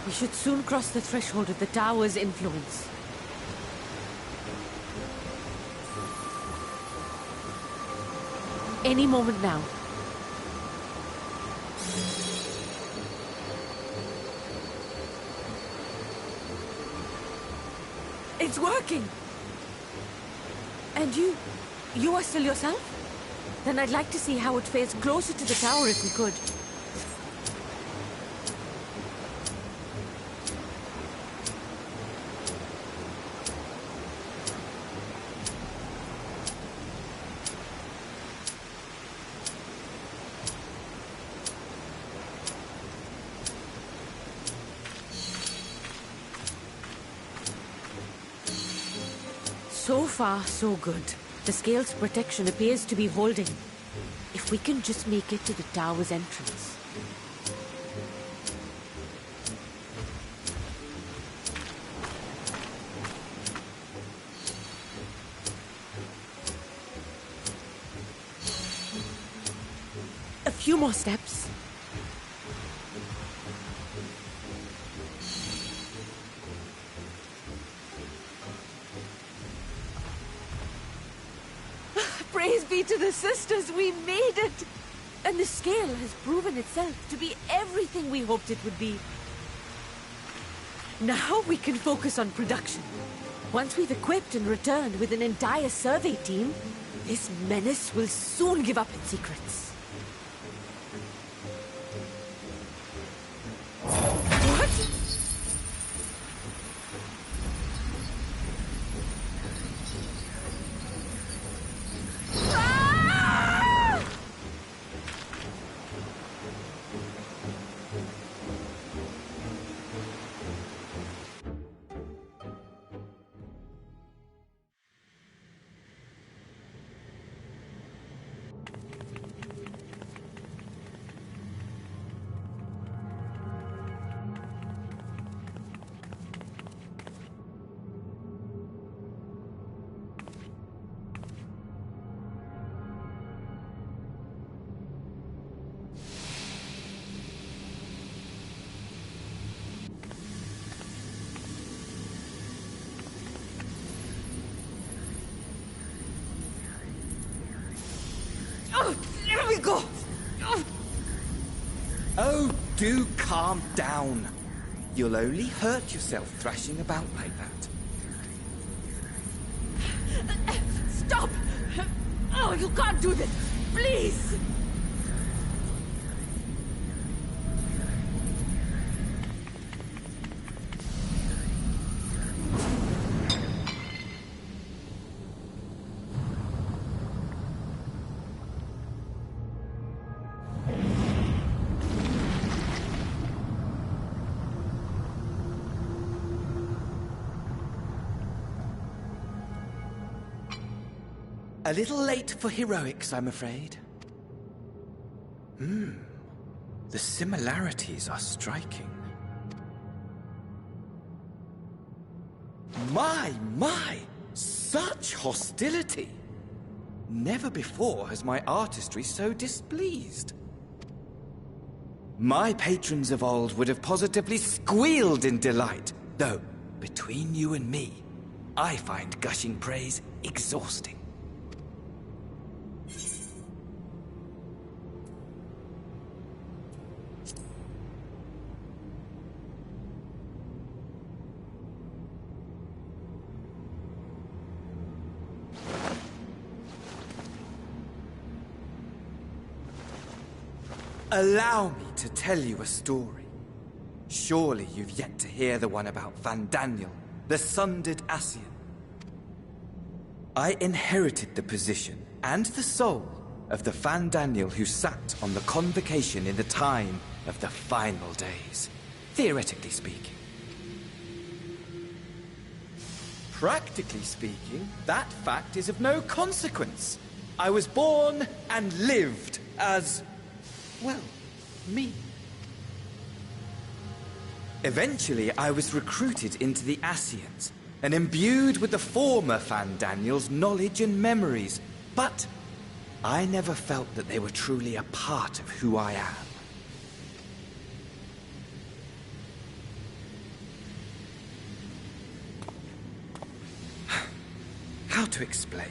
We should soon cross the threshold of the tower's influence. Any moment now. It's working! And you are still yourself? Then I'd like to see how it fares closer to the tower if we could. So far, so good. The scale's protection appears to be holding. If we can just make it to the tower's entrance. A few more steps. Praise be to the sisters, we made it! And the scale has proven itself to be everything we hoped it would be. Now we can focus on production. Once we've equipped and returned with an entire survey team, this menace will soon give up its secrets. What? There we go! Oh, do calm down. You'll only hurt yourself thrashing about like that. Stop! Oh, you can't do this! Please! A little late for heroics, I'm afraid. The similarities are striking. My! Such hostility! Never before has my artistry so displeased. My patrons of old would have positively squealed in delight, though, between you and me, I find gushing praise exhausting. Allow me to tell you a story. Surely you've yet to hear the one about Van Daniel, the sundered Ascian. I inherited the position and the soul of the Van Daniel who sat on the convocation in the time of the final days, theoretically speaking. Practically speaking, that fact is of no consequence. I was born and lived as, well, me. Eventually, I was recruited into the Ascians and imbued with the former Van Daniel's knowledge and memories, but I never felt that they were truly a part of who I am. to explain.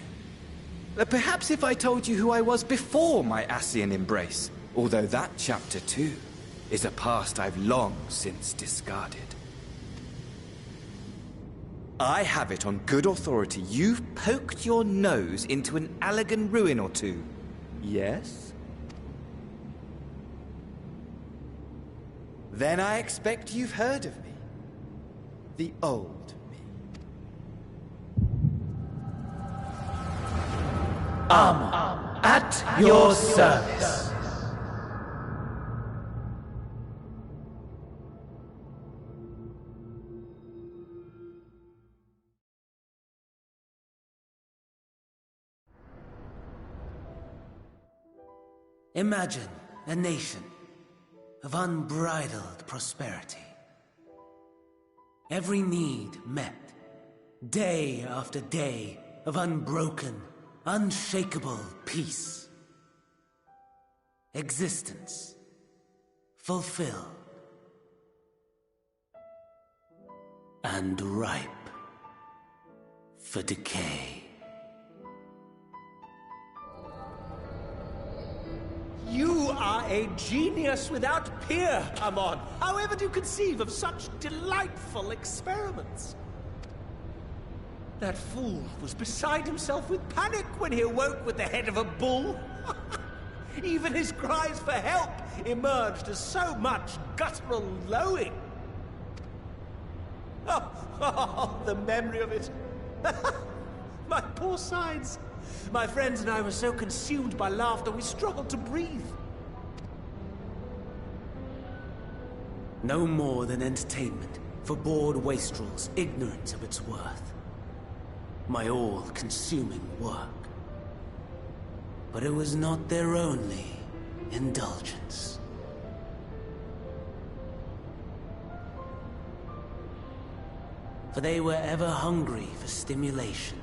Perhaps if I told you who I was before my Ascian embrace, although that chapter too is a past I've long since discarded. I have it on good authority you've poked your nose into an Allegan ruin or two. Yes? Then I expect you've heard of me. The old me. At your service. Imagine a nation of unbridled prosperity. Every need met, day after day of unbroken, unshakable peace. Existence fulfilled and ripe for decay. You are a genius without peer, Amon. However do you conceive of such delightful experiments? That fool was beside himself with panic when he awoke with the head of a bull. Even his cries for help emerged as so much guttural lowing. Oh, the memory of it. My poor sides. My friends and I were so consumed by laughter we struggled to breathe. No more than entertainment for bored wastrels ignorant of its worth. My all-consuming work. But it was not their only indulgence. For they were ever hungry for stimulation.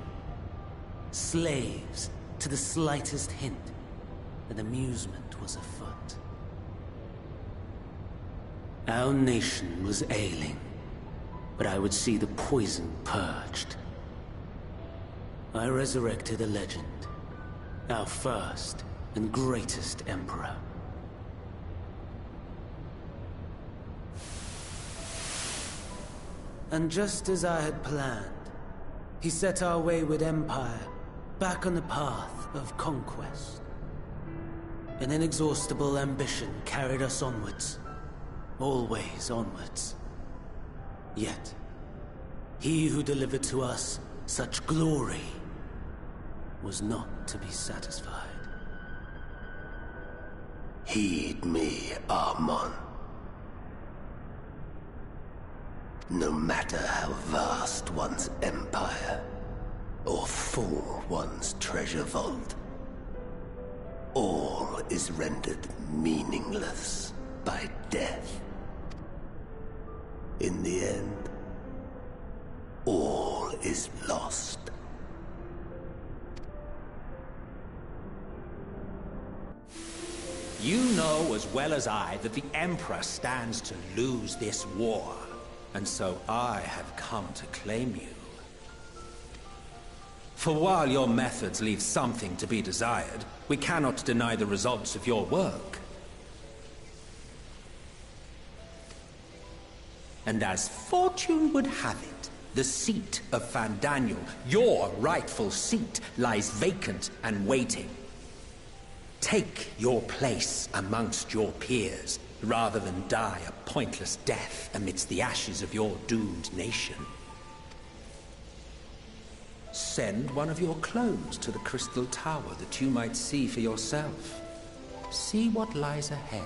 Slaves to the slightest hint that amusement was afoot. Our nation was ailing, but I would see the poison purged. I resurrected a legend, our first and greatest emperor. And just as I had planned, he set our wayward empire back on the path of conquest. An inexhaustible ambition carried us onwards, always onwards. Yet, he who delivered to us such glory was not to be satisfied. Heed me, Amon. No matter how vast one's empire, or full one's treasure vault, all is rendered meaningless by death. In the end, all is lost. You know as well as I that the Emperor stands to lose this war, and so I have come to claim you. For while your methods leave something to be desired, we cannot deny the results of your work. And as fortune would have it, the seat of Fandaniel, your rightful seat, lies vacant and waiting. Take your place amongst your peers, rather than die a pointless death amidst the ashes of your doomed nation. Send one of your clones to the Crystal Tower that you might see for yourself. See what lies ahead.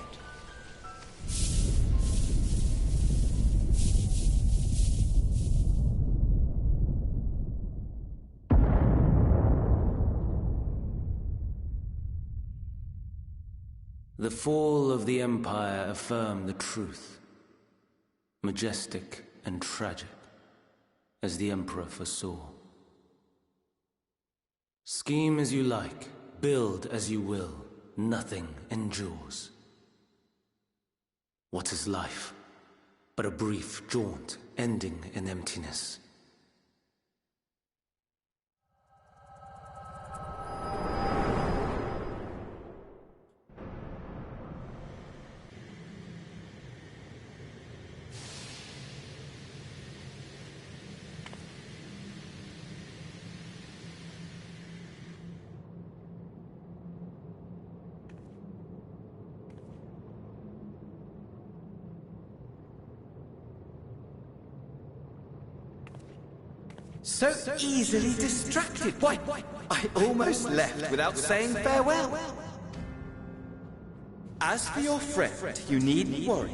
The fall of the Empire affirmed the truth. Majestic and tragic, as the Emperor foresaw. Scheme as you like, build as you will, nothing endures. What is life but a brief jaunt ending in emptiness? So easily distracted. Why, I almost left without saying farewell. As for your friend, you needn't worry.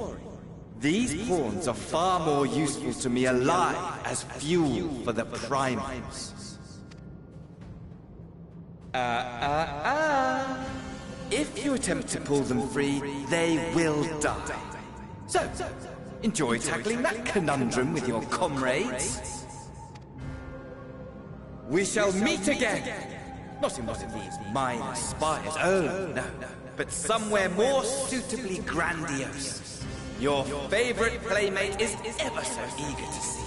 These pawns are far more useful to me alive as fuel for the primals. If you attempt to pull them free, they will die. So, enjoy tackling that conundrum with your comrades. We shall meet again! Not in one of these minor spires, oh no, but somewhere more suitably grandiose. Your favorite playmate is ever so eager to see.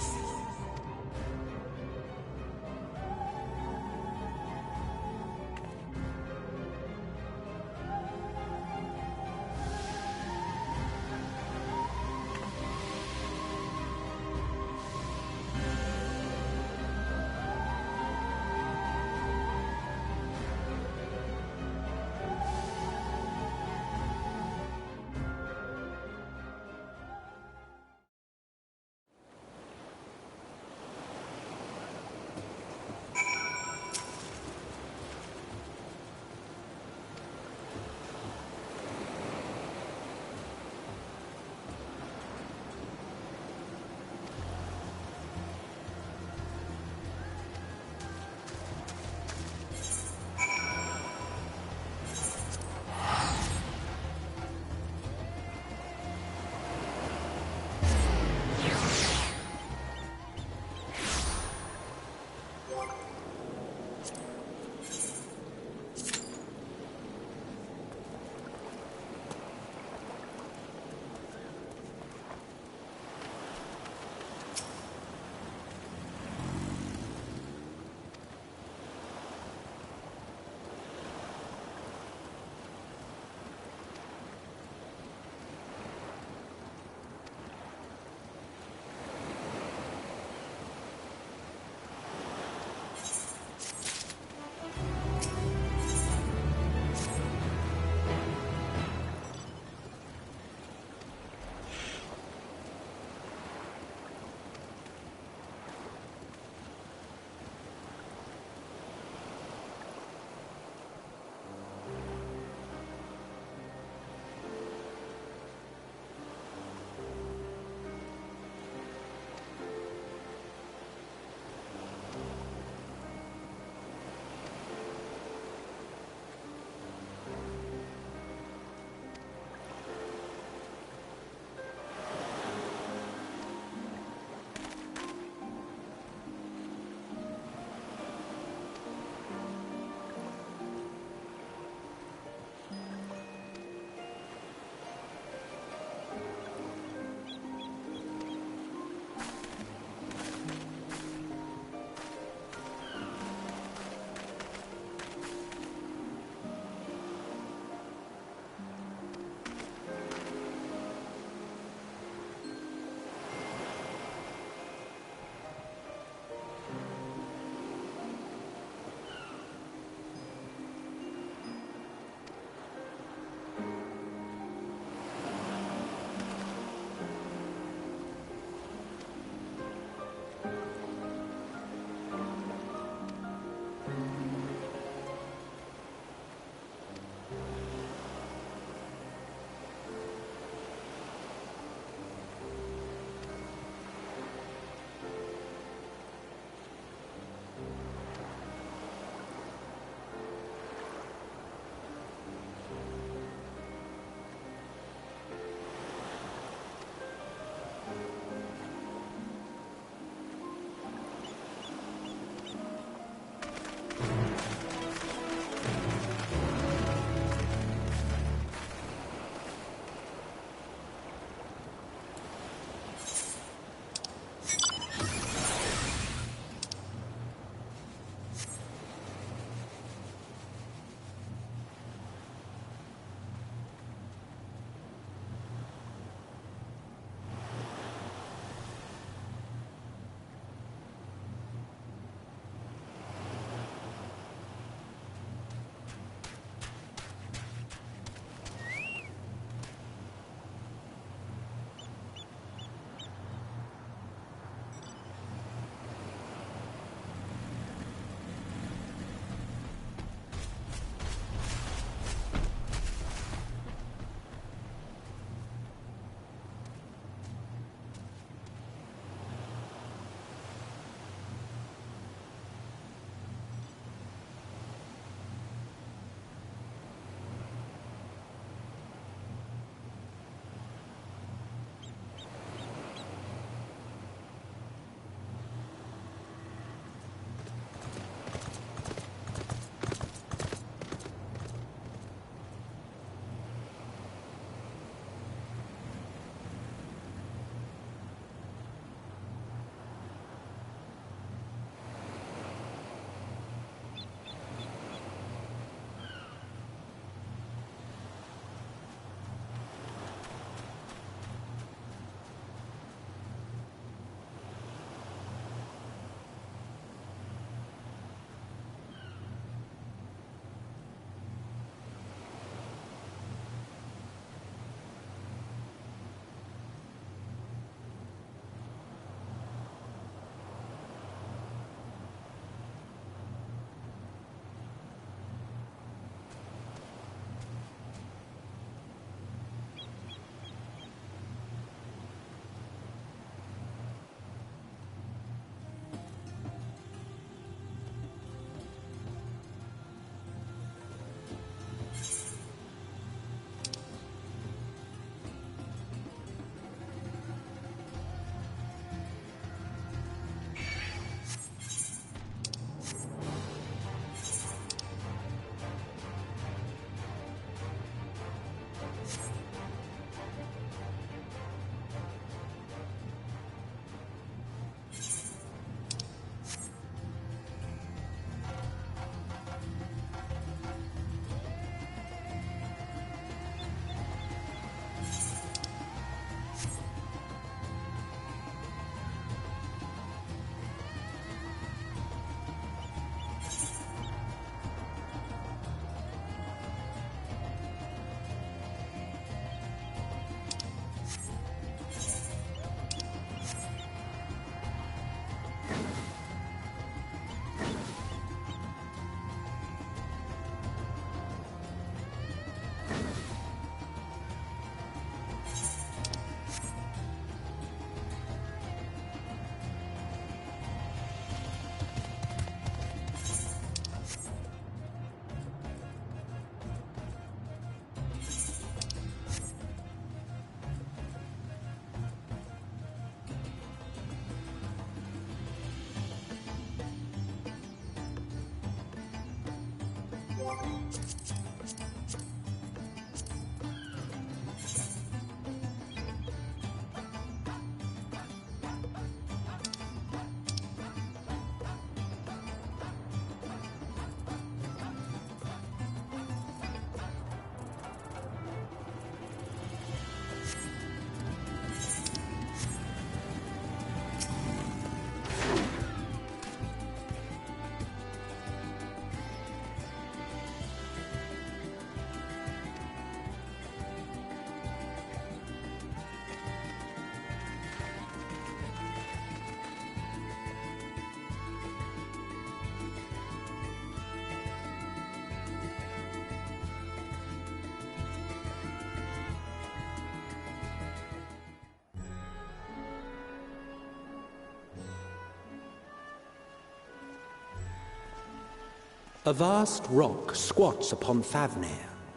A vast rock squats upon Favnir,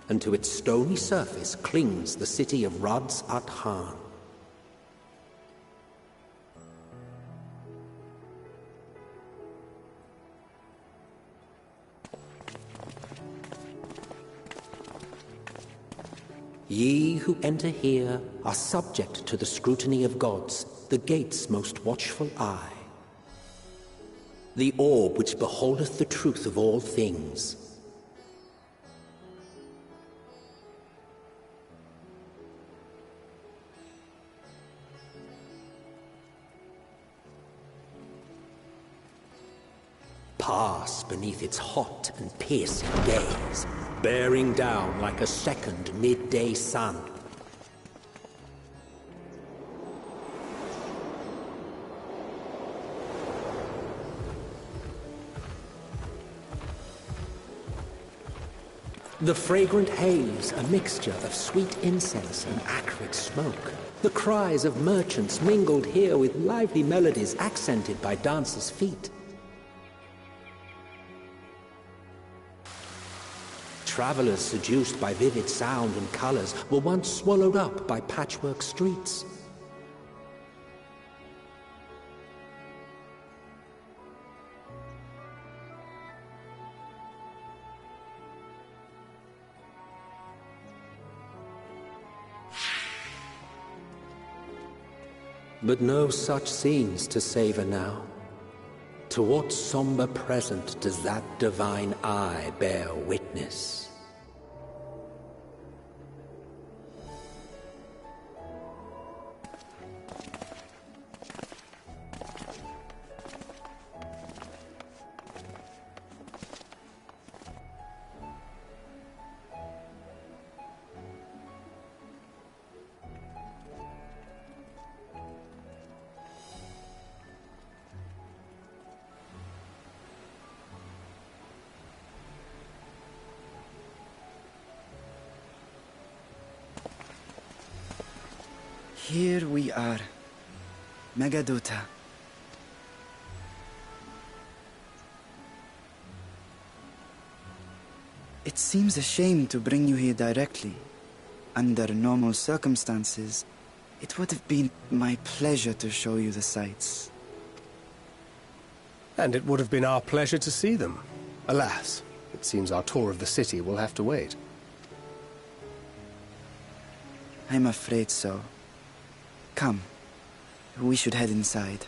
and to its stony surface clings the city of Rads-at-Han. Ye who enter here are subject to the scrutiny of gods, the gate's most watchful eye. The orb which beholdeth the truth of all things. Pass beneath its hot and piercing gaze, bearing down like a second midday sun. The fragrant haze, a mixture of sweet incense and acrid smoke. The cries of merchants mingled here with lively melodies accented by dancers' feet. Travelers seduced by vivid sound and colors were once swallowed up by patchwork streets. But no such scenes to savor now. To what somber present does that divine eye bear witness? Here we are, Megadota. It seems a shame to bring you here directly. Under normal circumstances, it would have been my pleasure to show you the sights. And it would have been our pleasure to see them. Alas, it seems our tour of the city will have to wait. I'm afraid so. Come, we should head inside.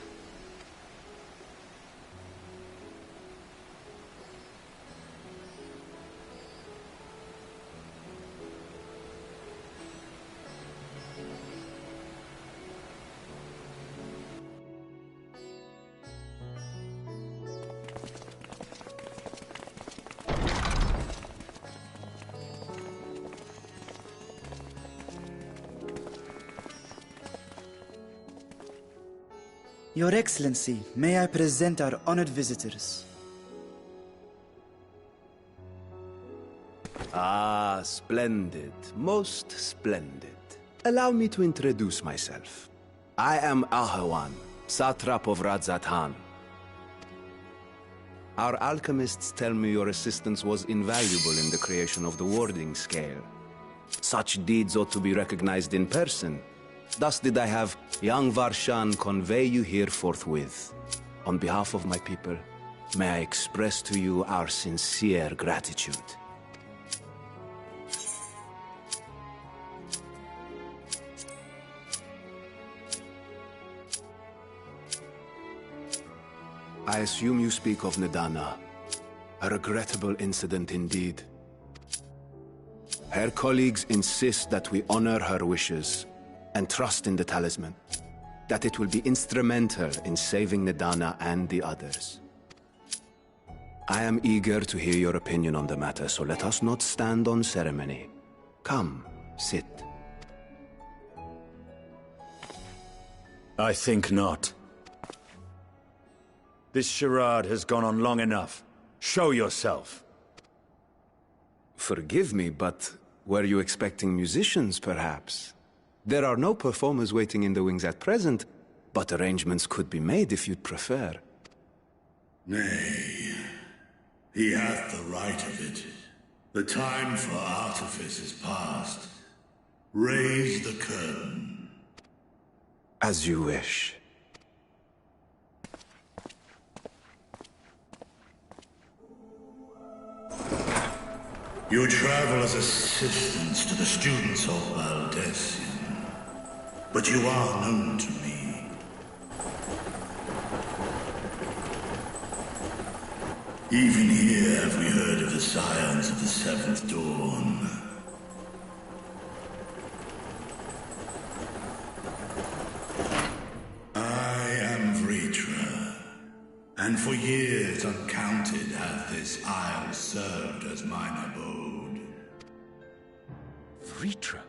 Your Excellency, may I present our honored visitors? Ah, splendid. Most splendid. Allow me to introduce myself. I am Ahawan, satrap of Rads-at-Han. Our alchemists tell me your assistance was invaluable in the creation of the warding scale. Such deeds ought to be recognized in person. Thus did I have young Varshan convey you here forthwith. On behalf of my people, may I express to you our sincere gratitude. I assume you speak of Nadana. A regrettable incident indeed. Her colleagues insist that we honor her wishes and trust in the talisman, that it will be instrumental in saving Nadana and the others. I am eager to hear your opinion on the matter, so let us not stand on ceremony. Come, sit. I think not. This charade has gone on long enough. Show yourself. Forgive me, but were you expecting musicians, perhaps? There are no performers waiting in the wings at present, but arrangements could be made if you'd prefer. Nay. He hath the right of it. The time for artifice is past. Raise the curtain. As you wish. You travel as assistants to the students of Valdesian, but you are known to me. Even here have we heard of the scions of the Seventh Dawn. I am Vritra, and for years uncounted hath this isle served as mine abode. Vritra,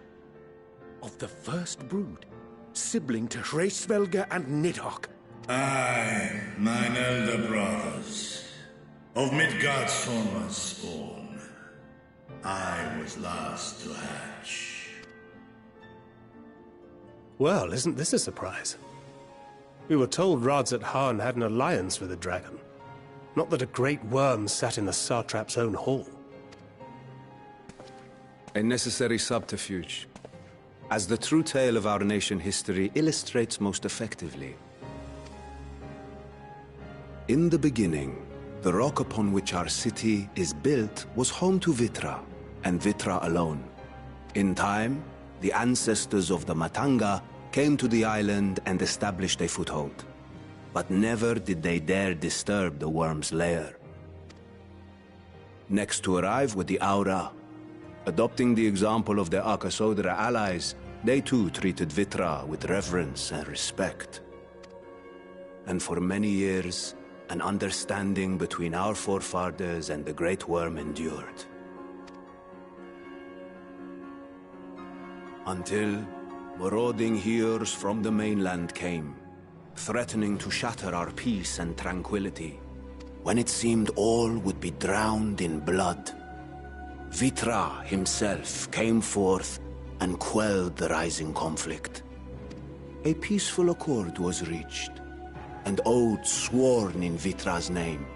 of the First Brood, sibling to Hraesvelga and Nidhogg. Aye, mine elder brothers. Of Midgard Sorma's spawn, I was last to hatch. Well, isn't this a surprise? We were told Radzat Han had an alliance with the dragon. Not that a great worm sat in the Satrap's own hall. A necessary subterfuge, as the true tale of our nation history illustrates most effectively. In the beginning, the rock upon which our city is built was home to Vitra, and Vitra alone. In time, the ancestors of the Matanga came to the island and established a foothold. But never did they dare disturb the worm's lair. Next to arrive were the Aura. Adopting the example of their Akasodra allies, they too treated Vitra with reverence and respect. And for many years, an understanding between our forefathers and the Great Worm endured. Until marauding heroes from the mainland came, threatening to shatter our peace and tranquility. When it seemed all would be drowned in blood, Vitra himself came forth and quelled the rising conflict. A peaceful accord was reached, and oaths sworn in Vitra's name.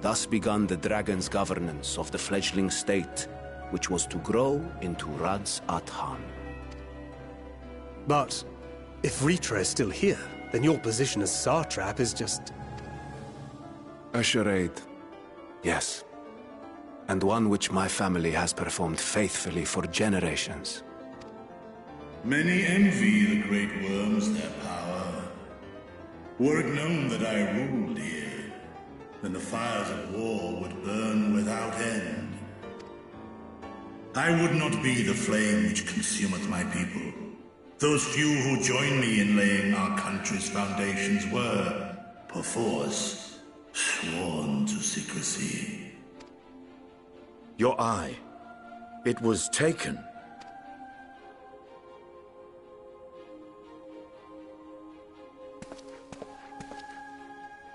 Thus began the dragon's governance of the fledgling state, which was to grow into Radzat Han. But if Vritra is still here, then your position as Satrap is just... a charade. Yes. And one which my family has performed faithfully for generations. Many envy the Great Worms their power. Were it known that I ruled here, then the fires of war would burn without end. I would not be the flame which consumeth my people. Those few who joined me in laying our country's foundations were, perforce, sworn to secrecy. Your eye. It was taken.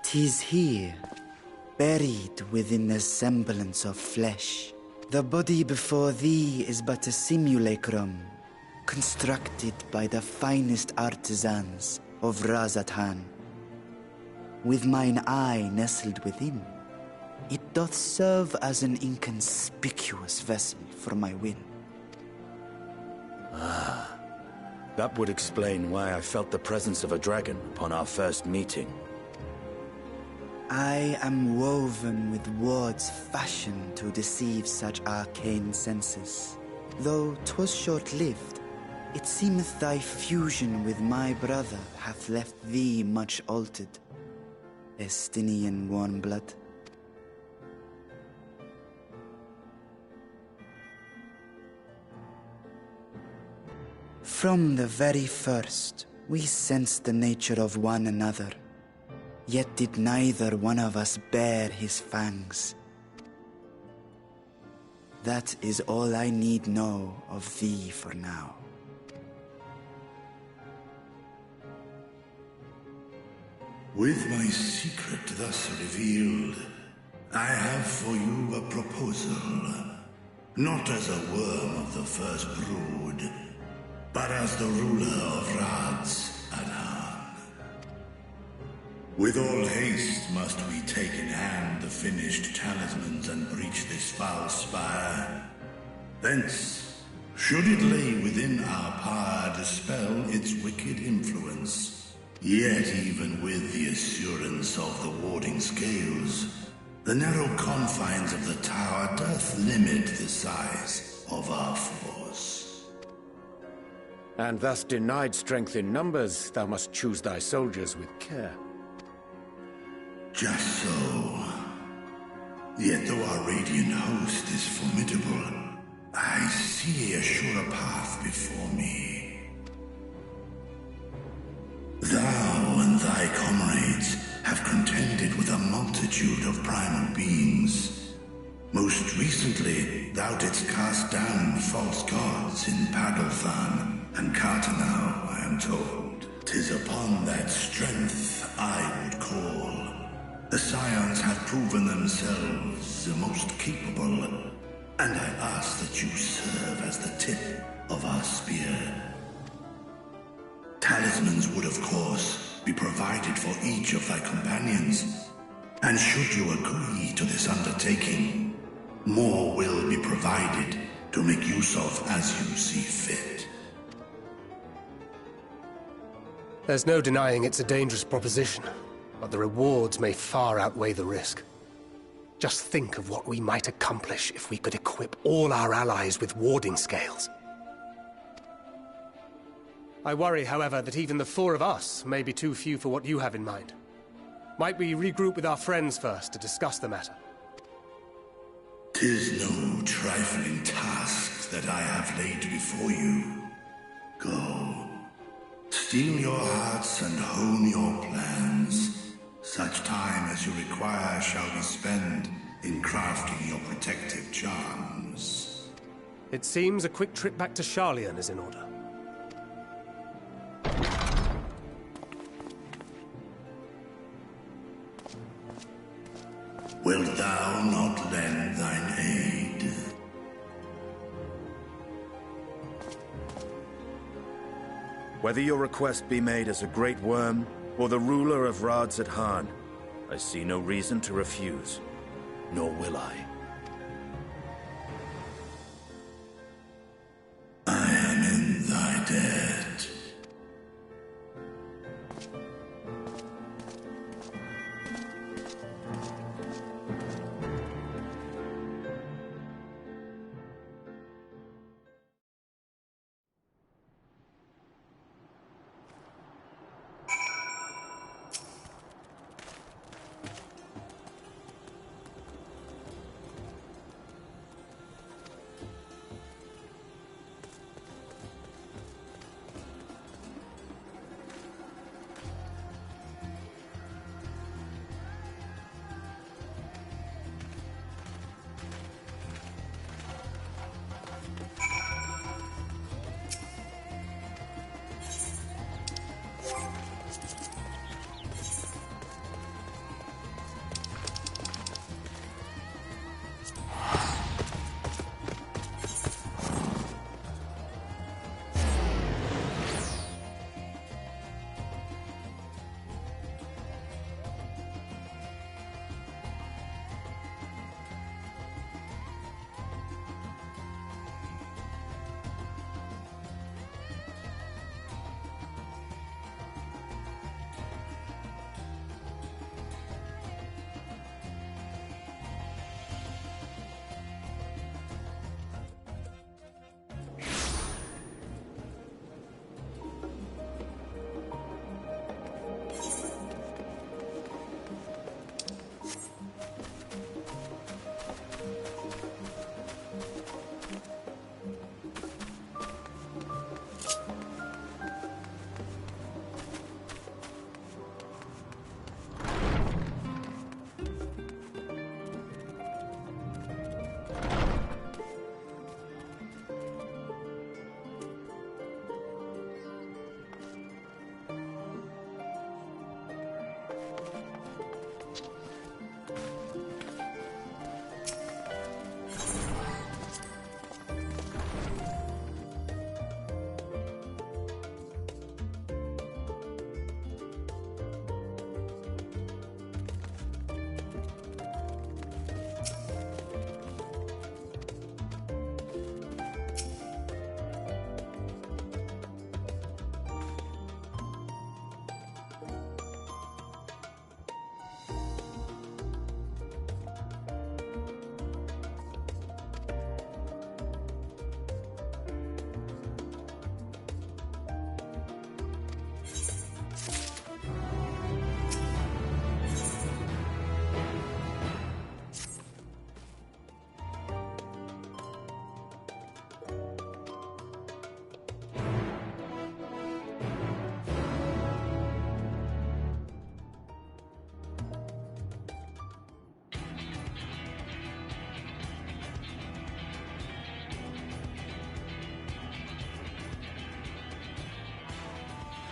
'Tis here, buried within the semblance of flesh. The body before thee is but a simulacrum, constructed by the finest artisans of Radzat Han. With mine eye nestled within, it doth serve as an inconspicuous vessel for my will. Ah, that would explain why I felt the presence of a dragon upon our first meeting. I am woven with words fashioned to deceive such arcane senses. Though 'twas short-lived, it seemeth thy fusion with my brother hath left thee much altered. Estinian warm blood. From the very first, we sensed the nature of one another. Yet did neither one of us bare his fangs. That is all I need know of thee for now. With my secret thus revealed, I have for you a proposal. Not as a worm of the First Brood, but as the ruler of Radzat Han. With all haste must we take in hand the finished talismans and breach this foul spire. Thence, should it lay within our power, dispel its wicked influence. Yet even with the assurance of the warding scales, the narrow confines of the tower doth limit the size of our force. And thus denied strength in numbers, thou must choose thy soldiers with care. Just so. Yet though our radiant host is formidable, I see a surer path before me. Thou and thy comrades have contended with a multitude of primal beings. Most recently, thou didst cast down false gods in Pagelthan and Cartanau, I am told. 'Tis upon that strength I would call. The Scions have proven themselves the most capable, and I ask that you serve as the tip of our spear. Talismans would, of course, be provided for each of thy companions, and should you agree to this undertaking, more will be provided to make use of as you see fit. There's no denying it's a dangerous proposition, but the rewards may far outweigh the risk. Just think of what we might accomplish if we could equip all our allies with warding scales. I worry, however, that even the four of us may be too few for what you have in mind. Might we regroup with our friends first to discuss the matter? 'Tis no trifling task that I have laid before you. Go. Steel your hearts and hone your plans. Such time as you require shall be spent in crafting your protective charms. It seems a quick trip back to Sharlayan is in order. Wilt thou not lend thine aid? Whether your request be made as a great worm, or the ruler of Radzat Han, I see no reason to refuse, nor will I. I am in thy debt.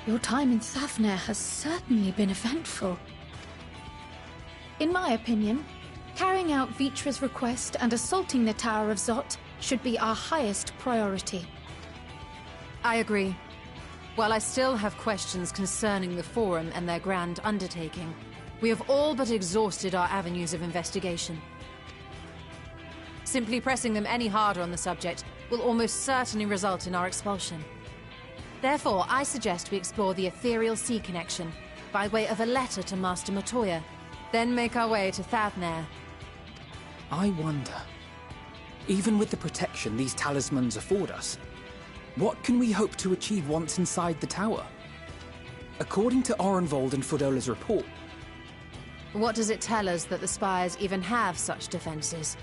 Your time in Thavner has certainly been eventful. In my opinion, carrying out Vitra's request and assaulting the Tower of Zot should be our highest priority. I agree. While I still have questions concerning the Forum and their grand undertaking, we have all but exhausted our avenues of investigation. Simply pressing them any harder on the subject will almost certainly result in our expulsion. Therefore, I suggest we explore the ethereal sea connection by way of a letter to Master Matoya, then make our way to Thavner. I wonder, even with the protection these talismans afford us, what can we hope to achieve once inside the tower? According to Orenvold and Fodola's report... What does it tell us that the Spires even have such defenses?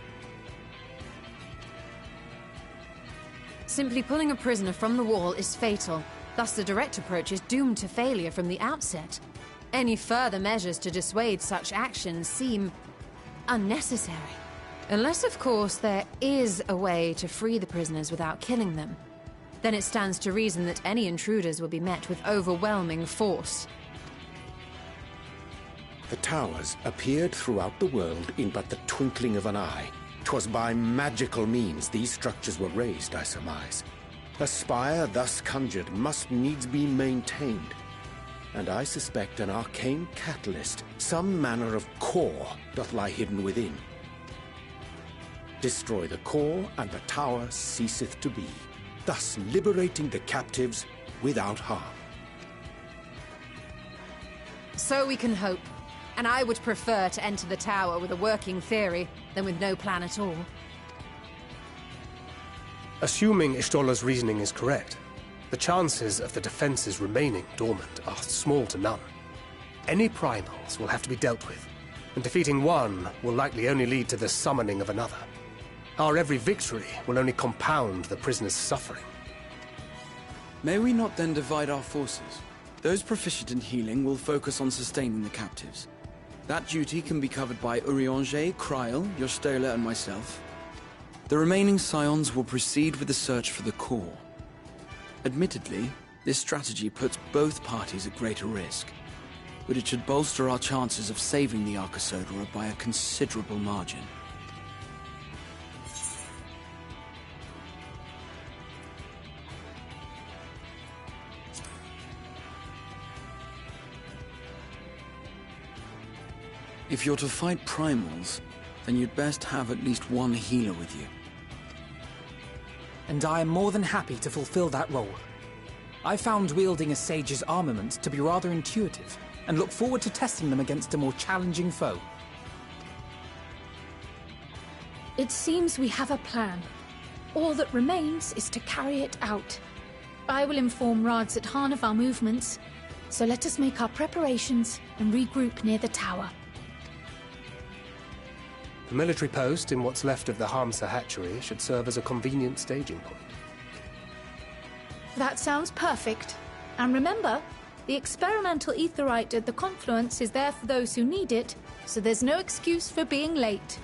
Simply pulling a prisoner from the wall is fatal, thus the direct approach is doomed to failure from the outset. Any further measures to dissuade such actions seem unnecessary. Unless, of course, there is a way to free the prisoners without killing them. Then it stands to reason that any intruders will be met with overwhelming force. The towers appeared throughout the world in but the twinkling of an eye. 'Twas by magical means these structures were raised, I surmise. A spire thus conjured must needs be maintained. And I suspect an arcane catalyst, some manner of core, doth lie hidden within. Destroy the core, and the tower ceaseth to be, thus liberating the captives without harm. So we can hope. And I would prefer to enter the tower with a working theory than with no plan at all. Assuming Ishtola's reasoning is correct, the chances of the defenses remaining dormant are small to none. Any primals will have to be dealt with, and defeating one will likely only lead to the summoning of another. Our every victory will only compound the prisoner's suffering. May we not then divide our forces? Those proficient in healing will focus on sustaining the captives. That duty can be covered by Urianger, Kryl, Yostola, and myself. The remaining scions will proceed with the search for the core. Admittedly, this strategy puts both parties at greater risk, but it should bolster our chances of saving the Arcosodra by a considerable margin. If you're to fight primals, then you'd best have at least one healer with you. And I am more than happy to fulfill that role. I found wielding a sage's armaments to be rather intuitive, and look forward to testing them against a more challenging foe. It seems we have a plan. All that remains is to carry it out. I will inform Rads at Han of our movements, so let us make our preparations and regroup near the tower. The military post in what's left of the Hamsa hatchery should serve as a convenient staging point. That sounds perfect. And remember, the experimental aetherite at the confluence is there for those who need it, so there's no excuse for being late.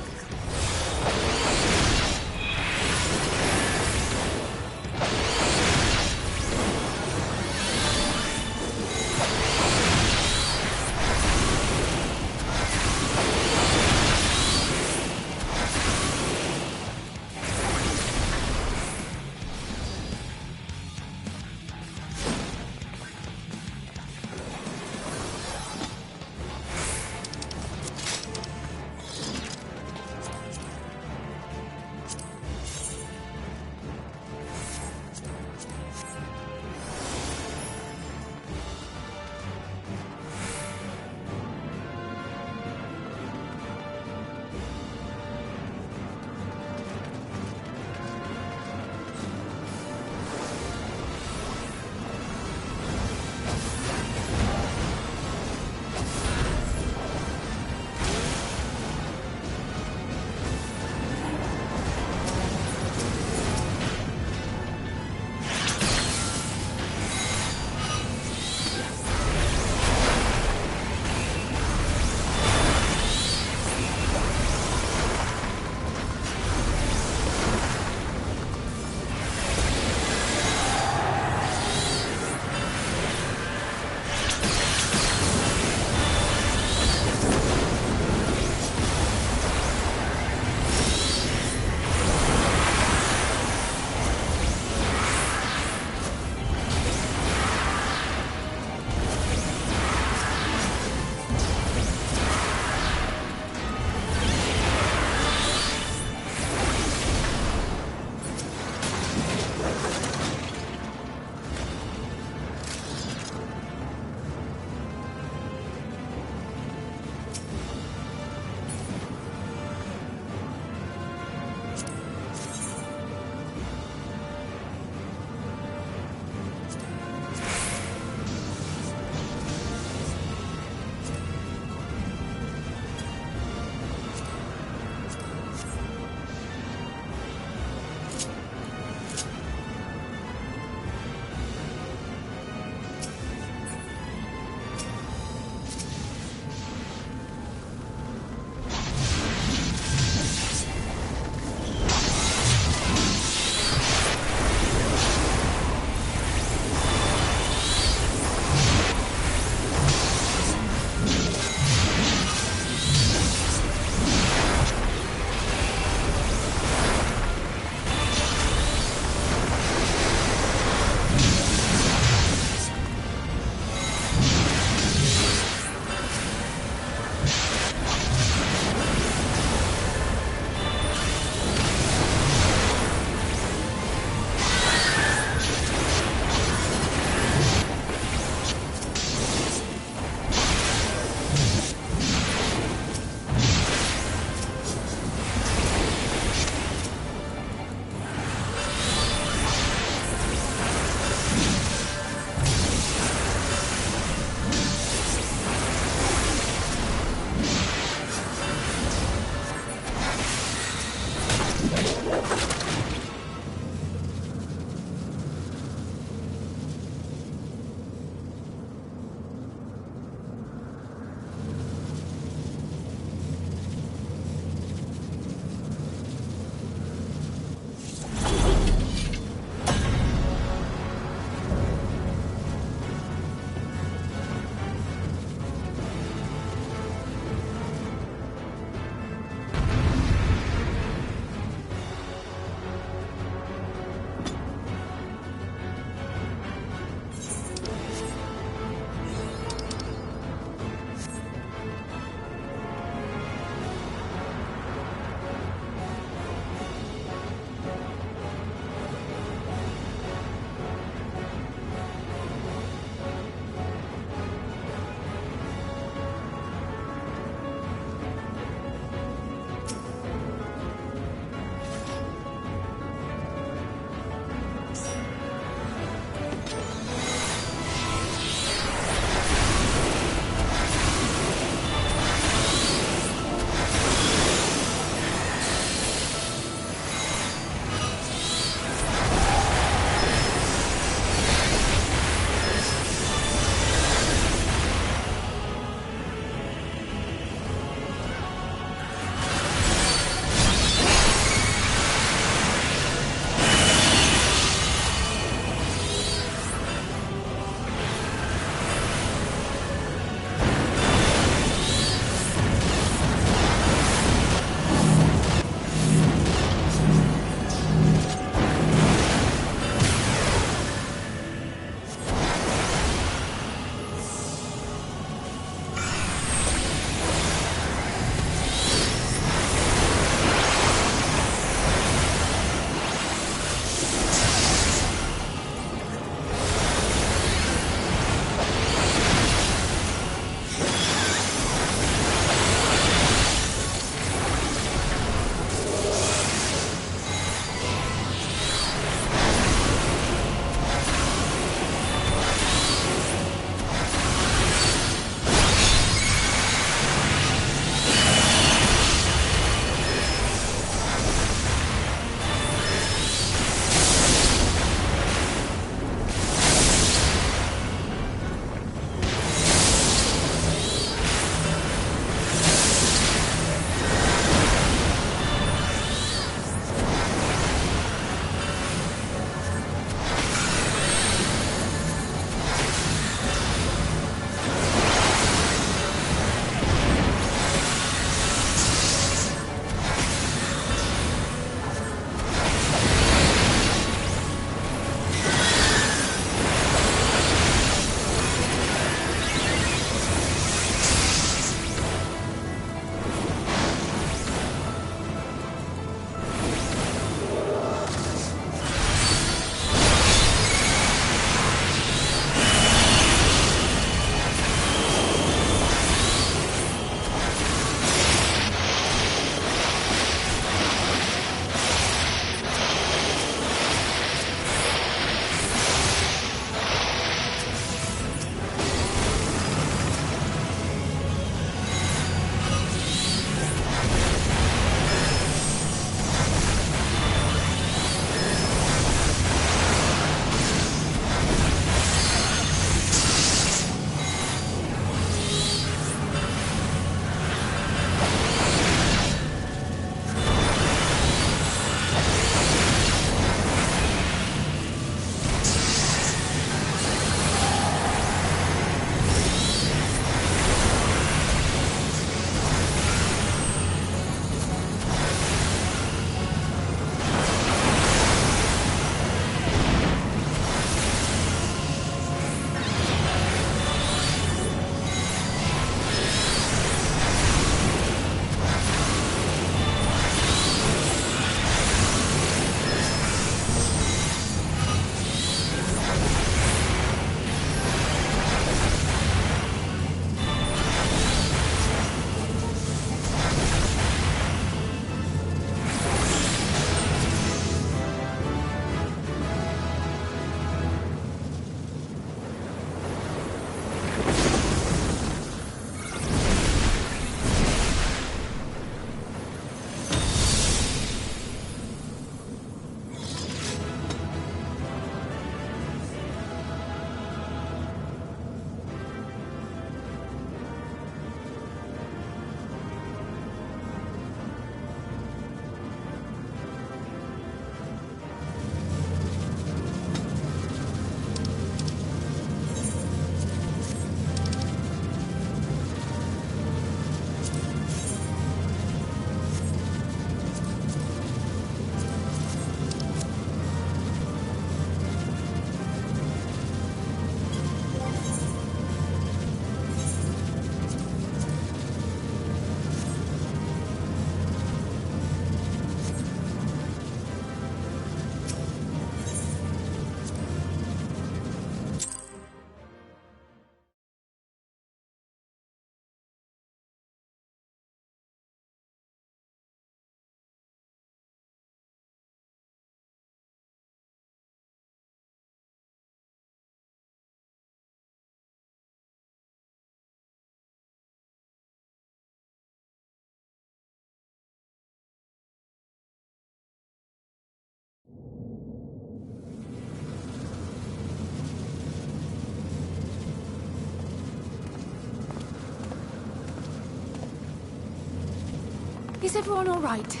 Is everyone all right?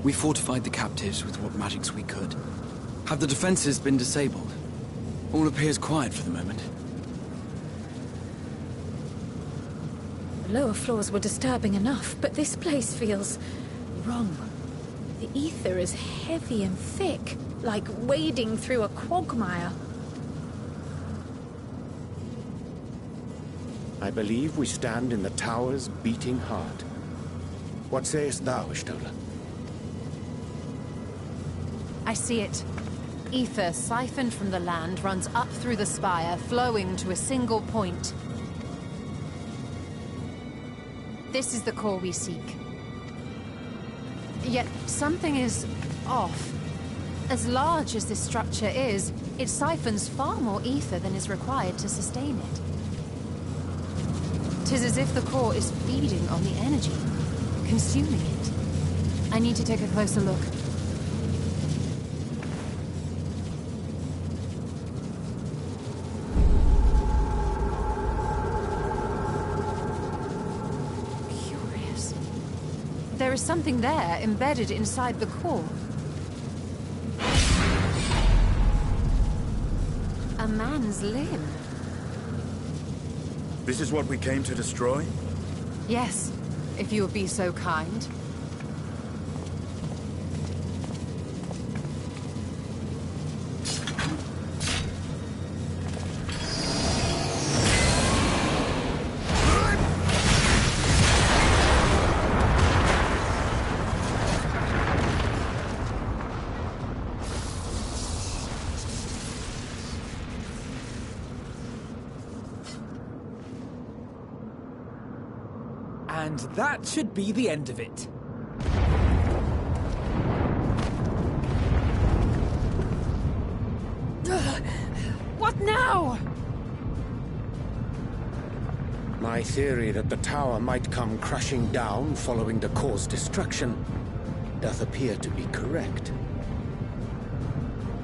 We fortified the captives with what magics we could. Have the defenses been disabled? All appears quiet for the moment. The lower floors were disturbing enough, but this place feels wrong. The ether is heavy and thick, like wading through a quagmire. I believe we stand in the tower's beating heart. What sayest thou, Ishtola? I see it. Ether siphoned from the land runs up through the spire, flowing to a single point. This is the core we seek. Yet something is off. As large as this structure is, it siphons far more ether than is required to sustain it. 'Tis as if the core is feeding on the energy, consuming it. I need to take a closer look. Curious. There is something there embedded inside the core. A man's limb. This is what we came to destroy? Yes, if you would be so kind. And that should be the end of it. What now? My theory that the tower might come crashing down following the core's destruction doth appear to be correct.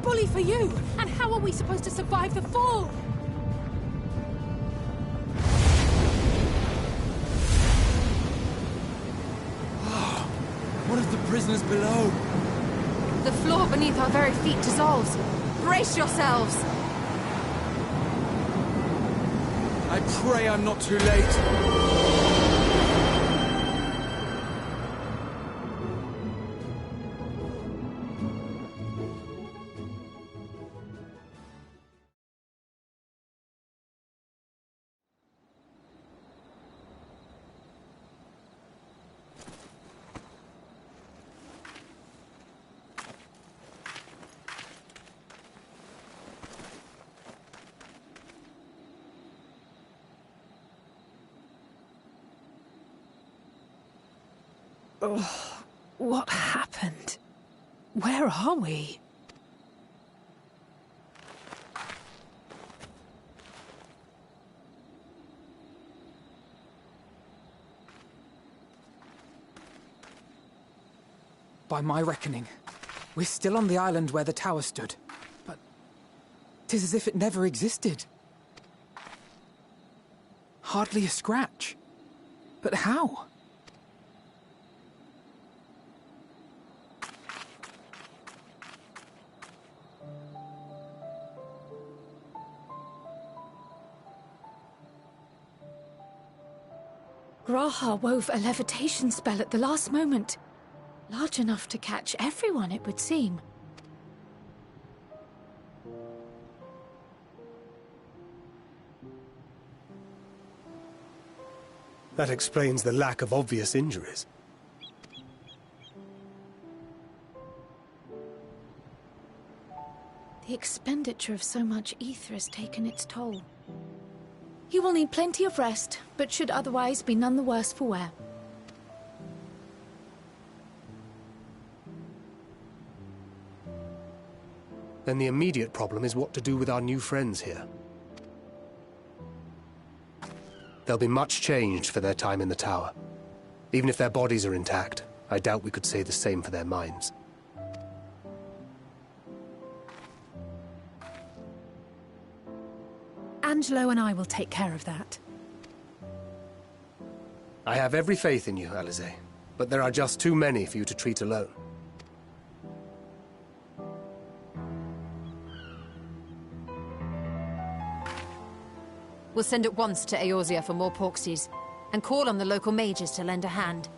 Bully for you! And how are we supposed to survive the fall? What of the prisoners below? The floor beneath our very feet dissolves. Brace yourselves! I pray I'm not too late. Oh, what happened? Where are we? By my reckoning, we're still on the island where the tower stood. But 'tis as if it never existed. Hardly a scratch. But how? Graha wove a levitation spell at the last moment. Large enough to catch everyone, it would seem. That explains the lack of obvious injuries. The expenditure of so much ether has taken its toll. He will need plenty of rest, but should otherwise be none the worse for wear. Then the immediate problem is what to do with our new friends here. They'll be much changed for their time in the tower. Even if their bodies are intact, I doubt we could say the same for their minds. Angelo and I will take care of that. I have every faith in you, Alize, but there are just too many for you to treat alone. We'll send at once to Eorzea for more Porksies, and call on the local mages to lend a hand.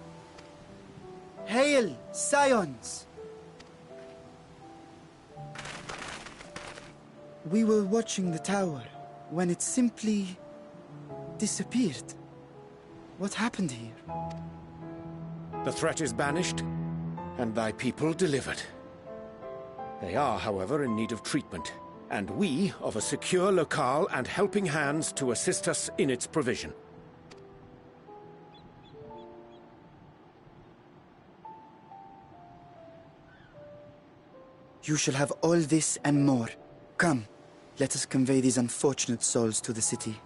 Hail, Scions! We were watching the tower when it simply disappeared. What happened here? The threat is banished, and thy people delivered. They are, however, in need of treatment, and we of a secure locale and helping hands to assist us in its provision. You shall have all this and more. Come, let us convey these unfortunate souls to the city.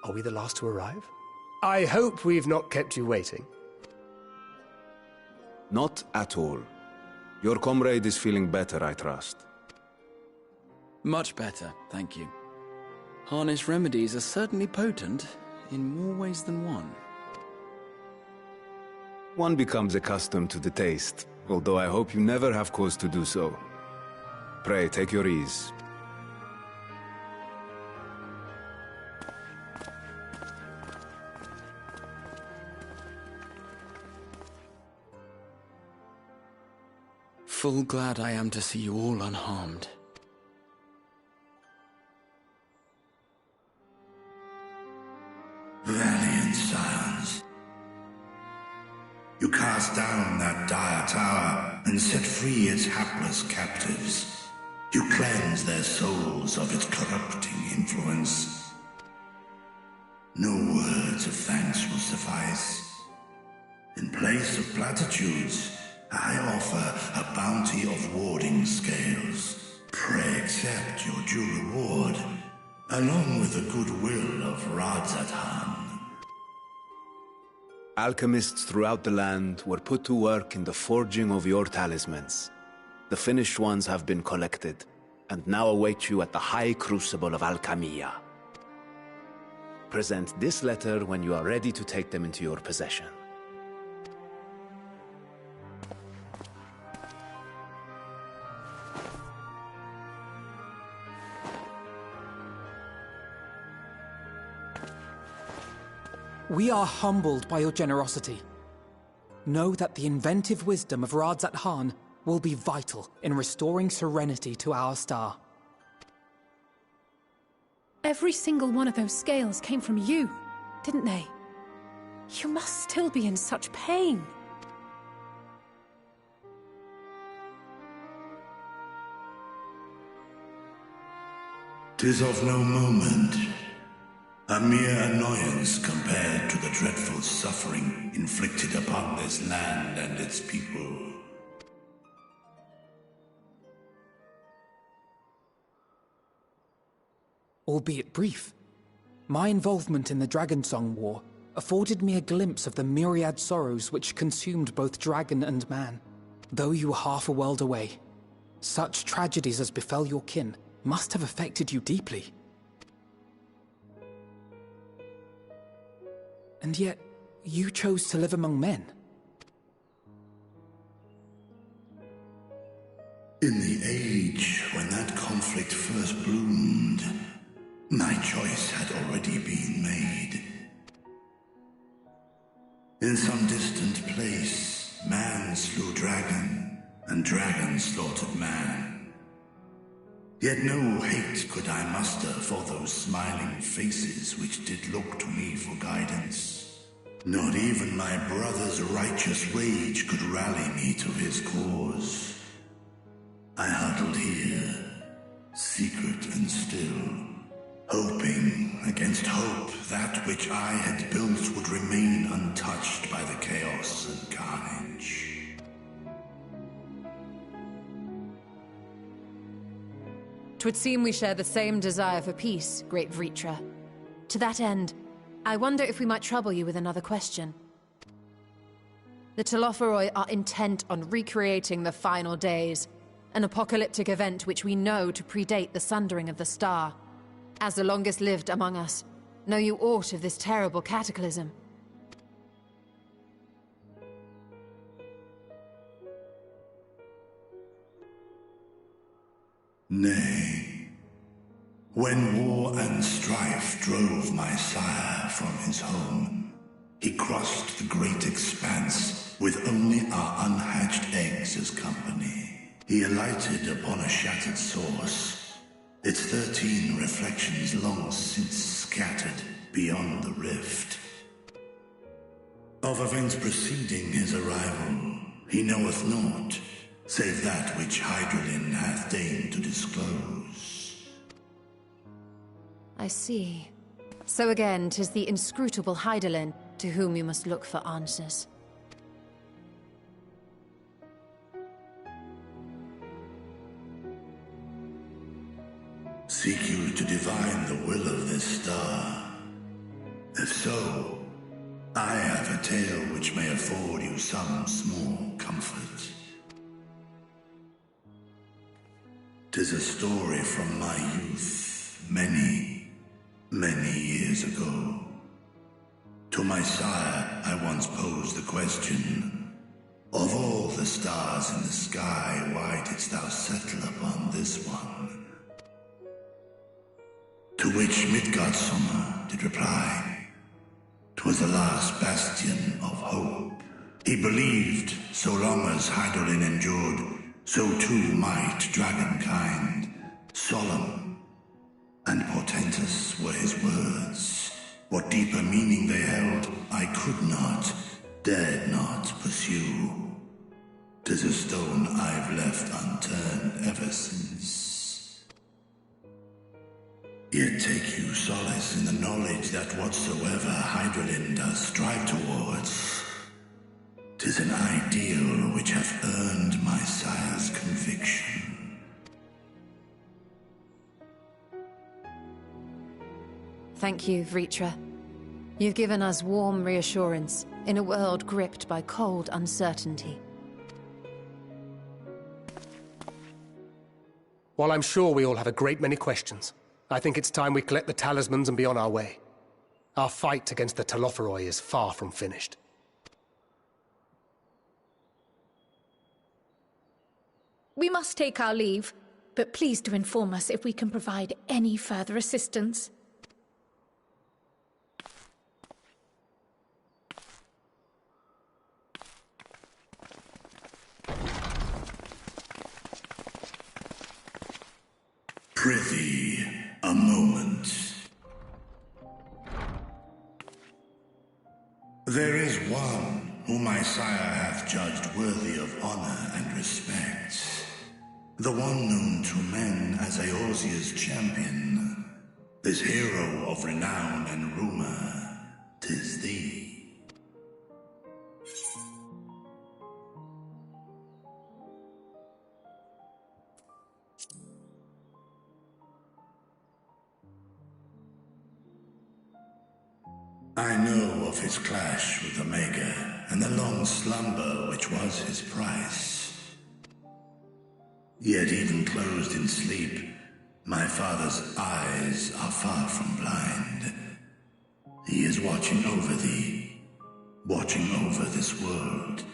Are we the last to arrive? I hope we've not kept you waiting. Not at all. Your comrade is feeling better, I trust. Much better, thank you. Harnish remedies are certainly potent, in more ways than one. One becomes accustomed to the taste, although I hope you never have cause to do so. Pray, take your ease. Full glad I am to see you all unharmed. Valiant scions. You cast down that dire tower and set free its hapless captives. You cleanse their souls of its corrupting influence. No words of thanks will suffice. In place of platitudes, I offer a bounty of warding scales. Pray accept your due reward, along with the goodwill of Radzathan. Alchemists throughout the land were put to work in the forging of your talismans. The finished ones have been collected, and now await you at the High Crucible of Alchemia. Present this letter when you are ready to take them into your possession. We are humbled by your generosity. Know that the inventive wisdom of Radzathan will be vital in restoring serenity to our star. Every single one of those scales came from you, didn't they? You must still be in such pain. 'Tis of no moment. A mere annoyance compared to the dreadful suffering inflicted upon this land and its people. Albeit brief, my involvement in the Dragonsong War afforded me a glimpse of the myriad sorrows which consumed both dragon and man. Though you were half a world away, such tragedies as befell your kin must have affected you deeply. And yet, you chose to live among men. In the age when that conflict first bloomed, my choice had already been made. In some distant place, man slew dragon, and dragon slaughtered man. Yet no hate could I muster for those smiling faces which did look to me for guidance. Not even my brother's righteous rage could rally me to his cause. I huddled here, secret and still, hoping against hope that which I had built would remain untouched by the chaos and carnage. 'Twould seem we share the same desire for peace, great Vritra. To that end, I wonder if we might trouble you with another question. The Telophoroi are intent on recreating the final days, an apocalyptic event which we know to predate the sundering of the star. As the longest lived among us, know you aught of this terrible cataclysm? Nay. When war and strife drove my sire from his home, he crossed the great expanse with only our unhatched eggs as company. He alighted upon a shattered source, its 13 reflections long since scattered beyond the rift. Of events preceding his arrival, he knoweth naught, save that which Hydralin hath deigned to disclose. I see. So again, 'tis the inscrutable Hydralin to whom you must look for answers. Seek you to divine the will of this star. If so, I have a tale which may afford you some small comfort. 'Tis a story from my youth, many, many years ago. To my sire, I once posed the question, of all the stars in the sky, why didst thou settle upon this one? To which Midgardsummer did reply, 'twas the last bastion of hope. He believed, so long as Hydaelyn endured, so too might dragonkind. Solemn and portentous were his words. What deeper meaning they held, I could not, dared not pursue. 'Tis a stone I've left unturned ever since. Yet take you solace in the knowledge that whatsoever Hydaelyn does strive towards, 'tis an ideal which hath earned my sire's conviction. Thank you, Vritra. You've given us warm reassurance in a world gripped by cold uncertainty. While I'm sure we all have a great many questions, I think it's time we collect the talismans and be on our way. Our fight against the Telophoroi is far from finished. We must take our leave, but please do inform us if we can provide any further assistance. Prithee, a moment. There is one whom my sire hath judged worthy of honor and respect. The one known to men as Eorzea's champion. This hero of renown and rumor, 'tis thee. I know of his clash with Omega, and the long slumber which was his price. Yet even closed in sleep, my father's eyes are far from blind. He is watching over thee, watching over this world.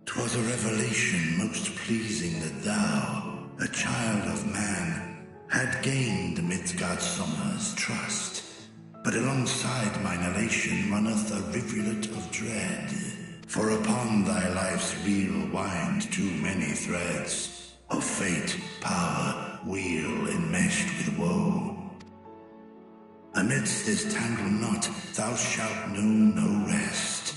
'Twas a revelation most pleasing that thou, a child of man, had gained Midgardsummer's trust, but alongside mine elation runneth a rivulet of dread. For upon thy life's reel wind too many threads of fate, power, wheel enmeshed with woe. Amidst this tangled knot thou shalt know no rest.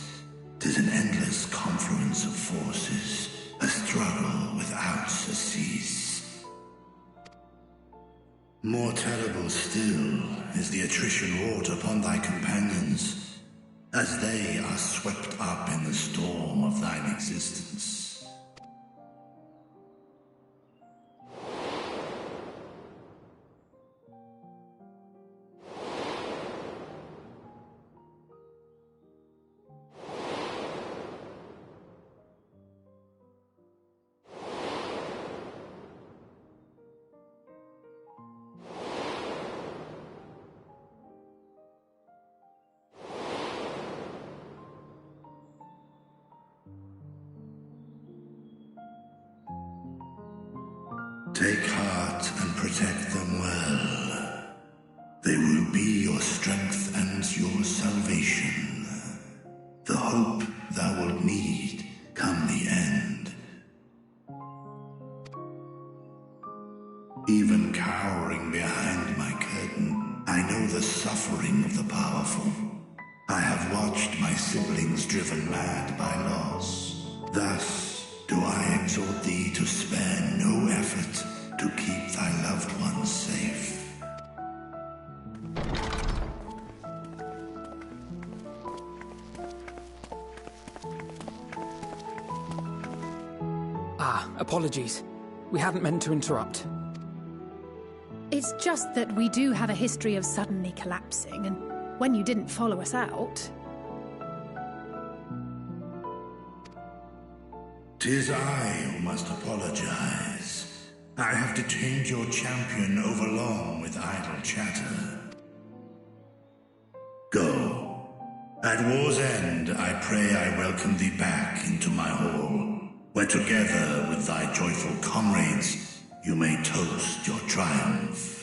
'Tis an endless confluence of forces, a struggle without surcease. More terrible still is the attrition wrought upon thy companions, as they are swept up in the storm of thine existence. Take heart and protect them well. They will be your strength and your salvation. The hope thou wilt need come the end. Even cowering behind my curtain, I know the suffering of the powerful. I have watched my siblings driven mad by loss. Thus do I exhort thee to spare no effort to keep thy loved ones safe. Apologies. We hadn't meant to interrupt. It's just that we do have a history of suddenly collapsing, and when you didn't follow us out... 'Tis I who must apologize. I have detained your champion overlong with idle chatter. Go. At war's end, I pray I welcome thee back into my hall, where together with thy joyful comrades, you may toast your triumph.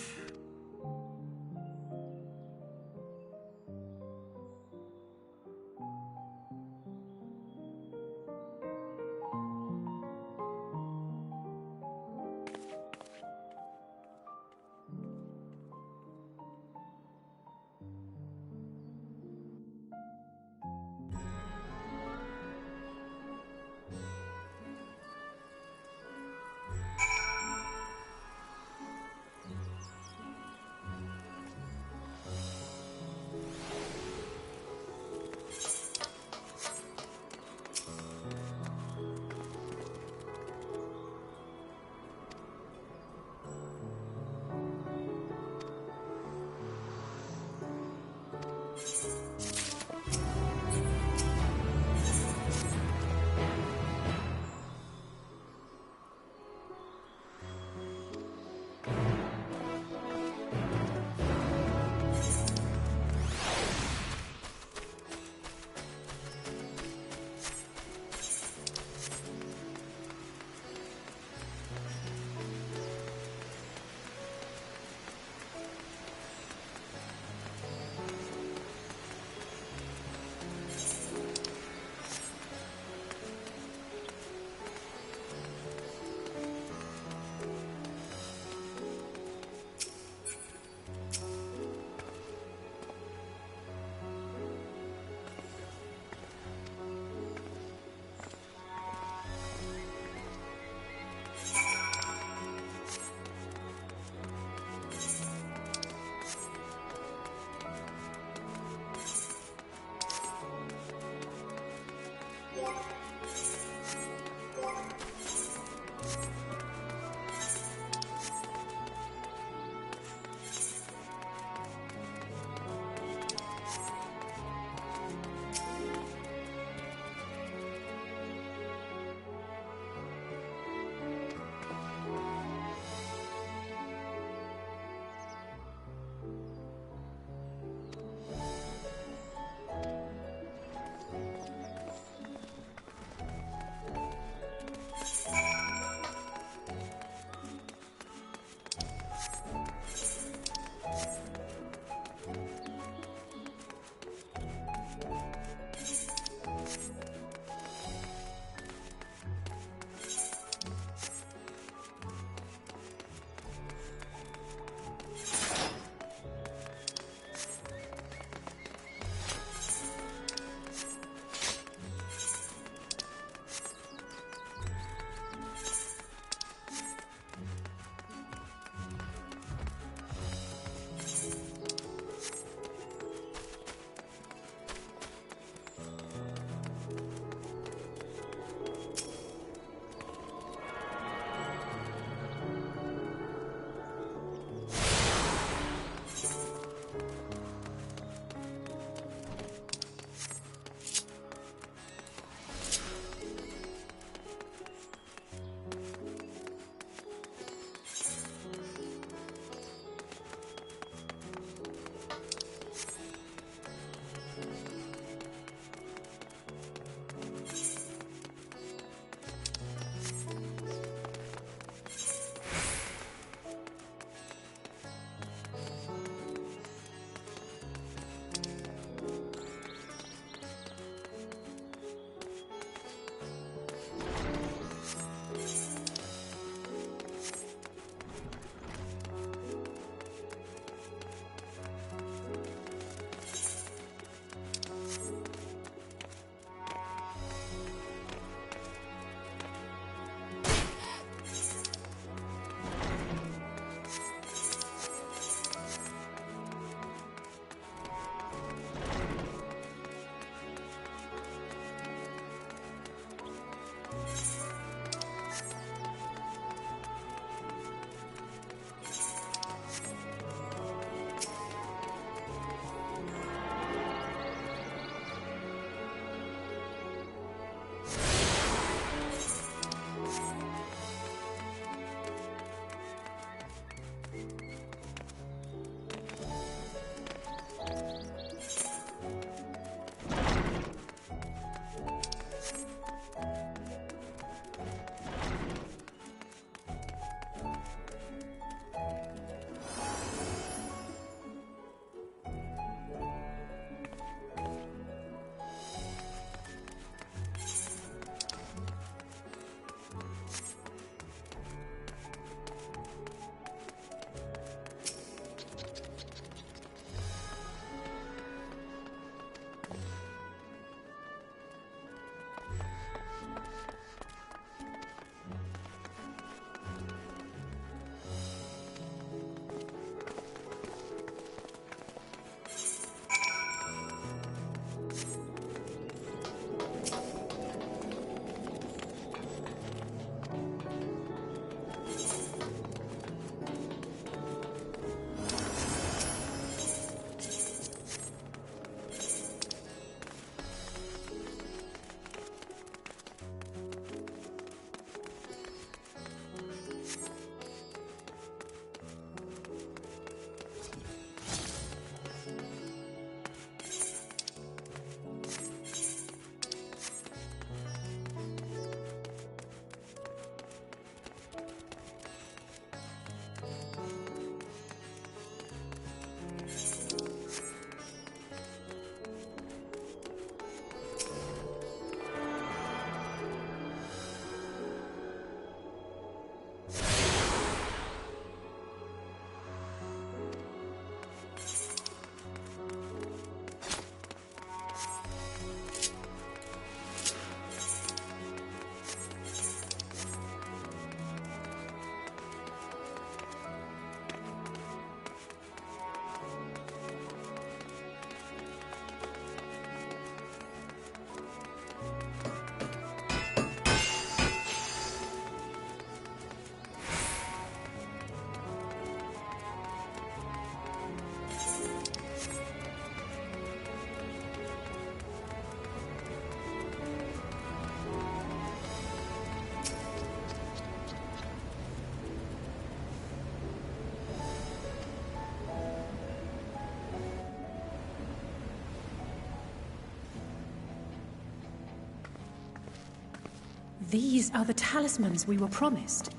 these are the talismans we were promised.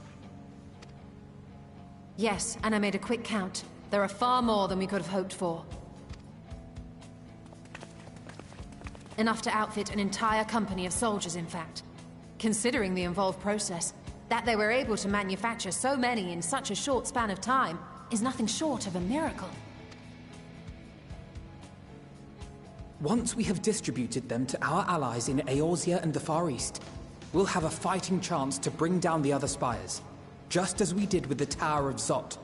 Yes, and I made a quick count. There are far more than we could have hoped for. Enough to outfit an entire company of soldiers, in fact. Considering the involved process, that they were able to manufacture so many in such a short span of time is nothing short of a miracle. Once we have distributed them to our allies in Eorzea and the Far East, we'll have a fighting chance to bring down the other spires, just as we did with the Tower of Zot.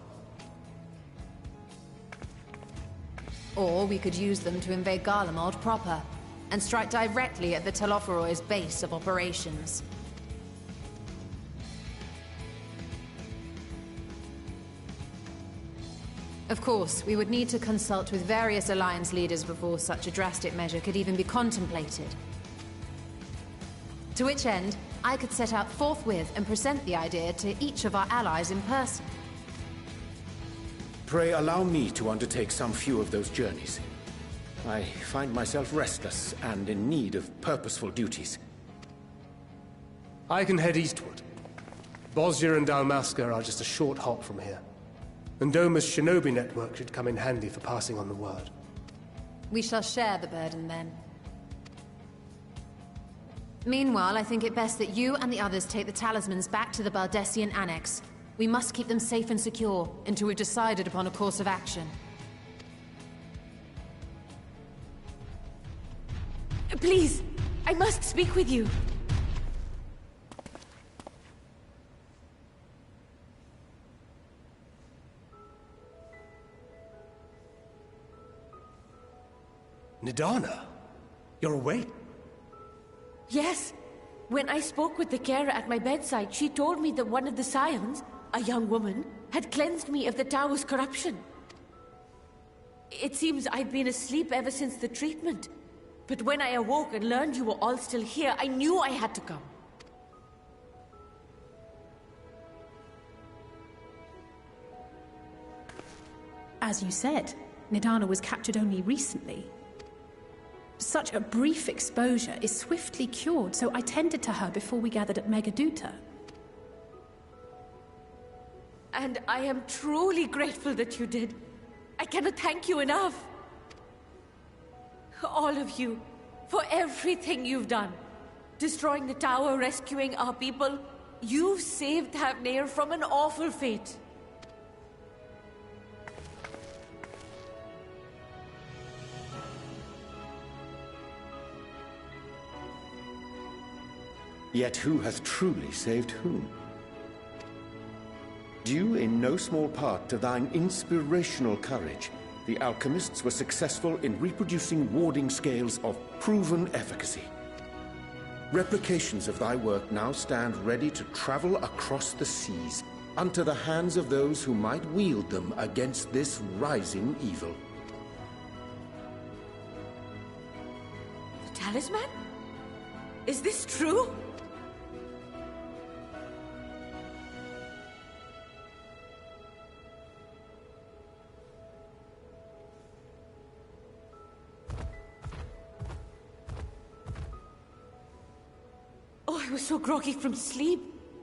Or we could use them to invade Garlemald proper, and strike directly at the Telophoroid's base of operations. Of course, we would need to consult with various Alliance leaders before such a drastic measure could even be contemplated. To which end, I could set out forthwith and present the idea to each of our allies in person. Pray allow me to undertake some few of those journeys. I find myself restless and in need of purposeful duties. I can head eastward. Bosnia and Dalmasca are just a short hop from here. And Doma's shinobi network should come in handy for passing on the word. We shall share the burden then. Meanwhile, I think it best that you and the others take the talismans back to the Baldessian Annex. We must keep them safe and secure until we've decided upon a course of action. Please, I must speak with you. Nidana, you're awake? Yes. When I spoke with the carer at my bedside, she told me that one of the scions, a young woman, had cleansed me of the tower's corruption. It seems I'd been asleep ever since the treatment. But when I awoke and learned you were all still here, I knew I had to come. As you said, Nidana was captured only recently. Such a brief exposure is swiftly cured, so I tended to her before we gathered at Megaduta. And I am truly grateful that you did. I cannot thank you enough. All of you, for everything you've done. Destroying the tower, rescuing our people. You've saved Thavnair from an awful fate. Yet who hath truly saved whom? Due in no small part to thine inspirational courage, the alchemists were successful in reproducing warding scales of proven efficacy. Replications of thy work now stand ready to travel across the seas, unto the hands of those who might wield them against this rising evil. The talisman? Is this true? I was so groggy from sleep,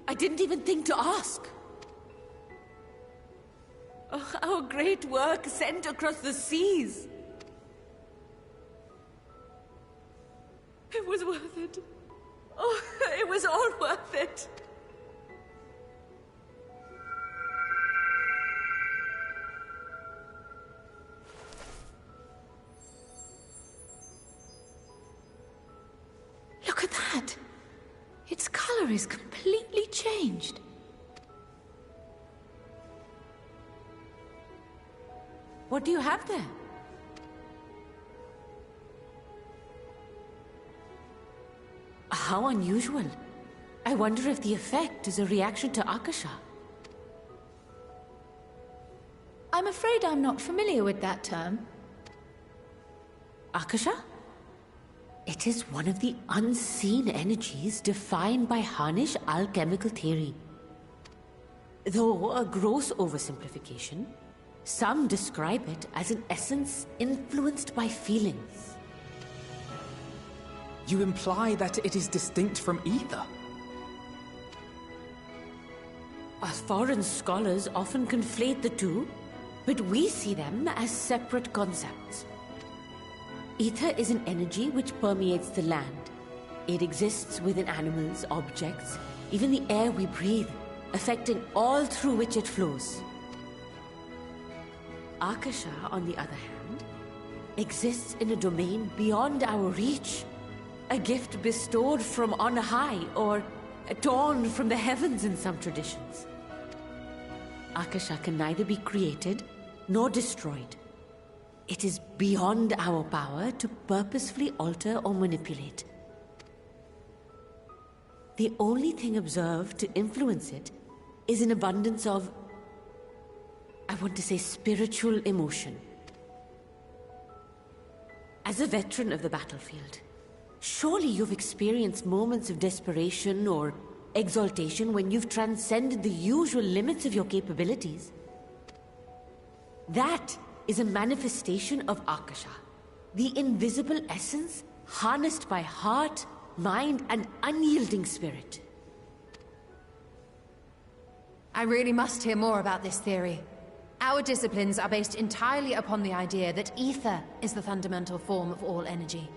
I didn't even think to ask. Oh, our great work sent across the seas. It was worth it. Oh, it was all worth it. Look at that! Its color is completely changed. What do you have there? How unusual. I wonder if the effect is a reaction to Akasha. I'm afraid I'm not familiar with that term. Akasha? It is one of the unseen energies defined by Harnish alchemical theory. Though a gross oversimplification, some describe it as an essence influenced by feelings. You imply that it is distinct from ether? Us foreign scholars often conflate the two, but we see them as separate concepts. Ether is an energy which permeates the land. It exists within animals, objects, even the air we breathe, affecting all through which it flows. Akasha, on the other hand, exists in a domain beyond our reach. A gift bestowed from on high, or torn from the heavens in some traditions. Akasha can neither be created nor destroyed. It is beyond our power to purposefully alter or manipulate. The only thing observed to influence it is an abundance of, I want to say, spiritual emotion. As a veteran of the battlefield, surely you've experienced moments of desperation or exaltation when you've transcended the usual limits of your capabilities. That is a manifestation of Akasha, the invisible essence harnessed by heart, mind, and unyielding spirit. I really must hear more about this theory. Our disciplines are based entirely upon the idea that ether is the fundamental form of all energy.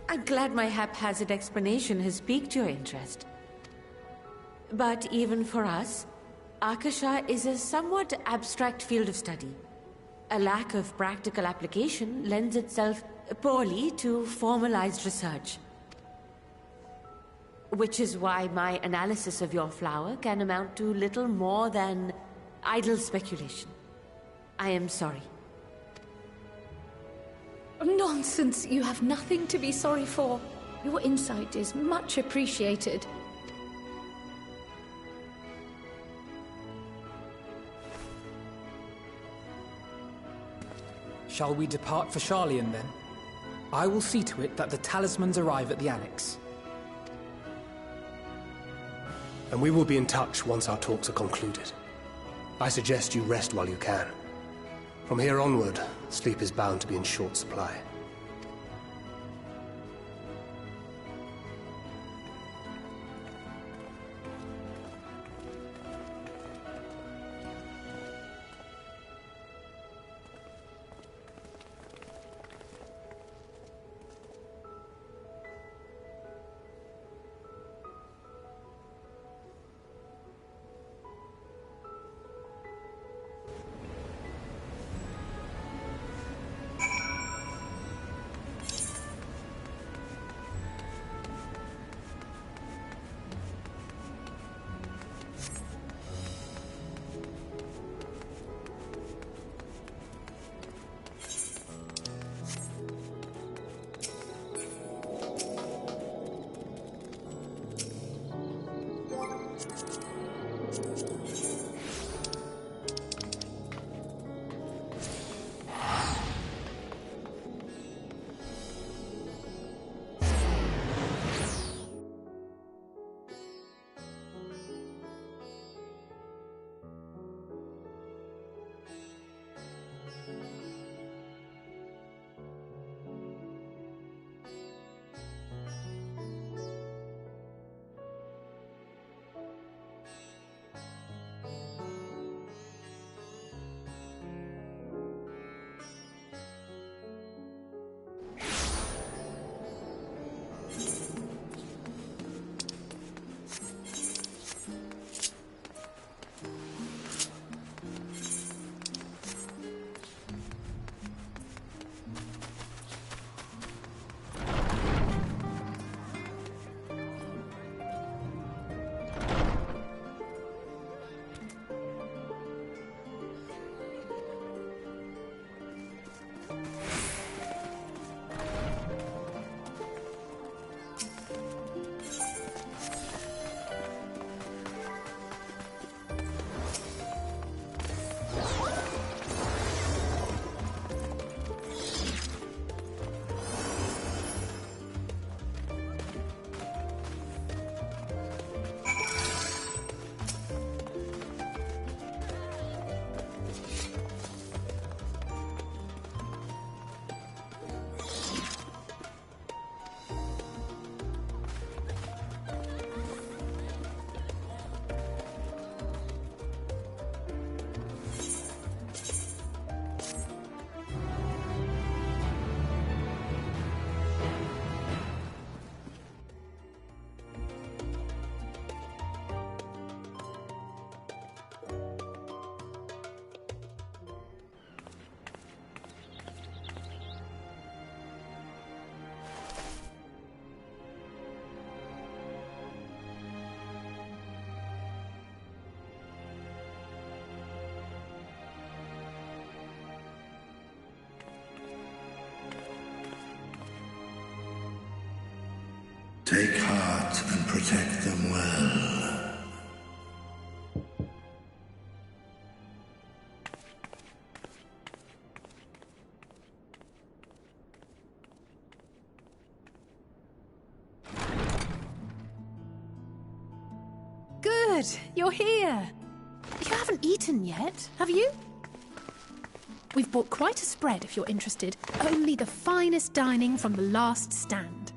I'm glad my haphazard explanation has piqued your interest. But even for us, Akasha is a somewhat abstract field of study. A lack of practical application lends itself poorly to formalized research. Which is why my analysis of your flower can amount to little more than idle speculation. I am sorry. Nonsense! You have nothing to be sorry for. Your insight is much appreciated. Shall we depart for Sharlayan, then? I will see to it that the talismans arrive at the Annex. And we will be in touch once our talks are concluded. I suggest you rest while you can. From here onward, sleep is bound to be in short supply. Take heart and protect them well. Good, you're here. You haven't eaten yet, have you? We've bought quite a spread if you're interested. Only the finest dining from the last stand.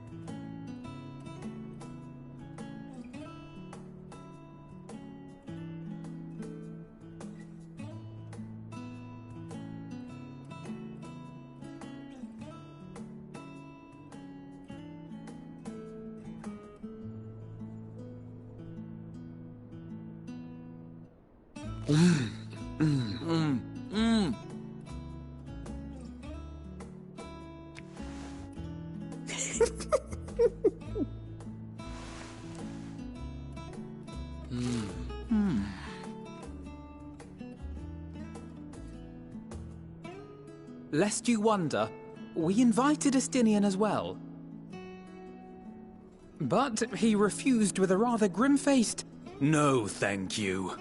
Lest you wonder, we invited Estinian as well. But he refused with a rather grim-faced, "No, thank you."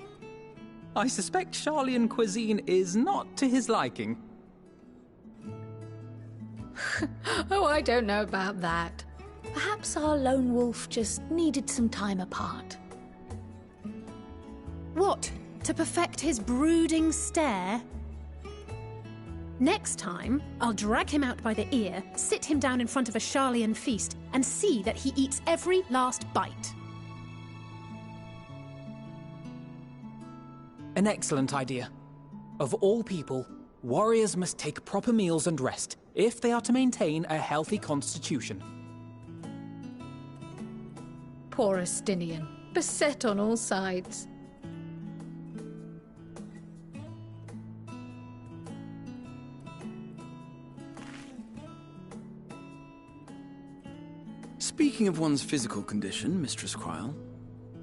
I suspect Sharlayan cuisine is not to his liking. Oh, I don't know about that. Perhaps our lone wolf just needed some time apart. What? To perfect his brooding stare? Next time, I'll drag him out by the ear, sit him down in front of a Sharlayan feast, and see that he eats every last bite. An excellent idea. Of all people, warriors must take proper meals and rest if they are to maintain a healthy constitution. Poor Estinian, beset on all sides. Speaking of one's physical condition, Mistress Kryl,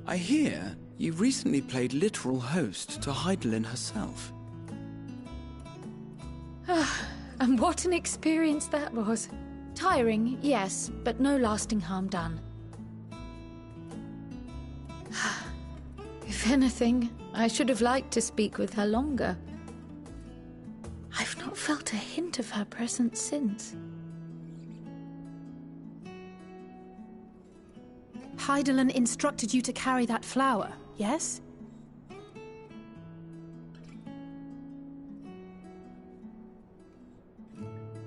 I hear you recently played literal host to Hydaelyn herself. And what an experience that was. Tiring, yes, but no lasting harm done. If anything, I should have liked to speak with her longer. I've not felt a hint of her presence since. Hydaelyn instructed you to carry that flower, yes?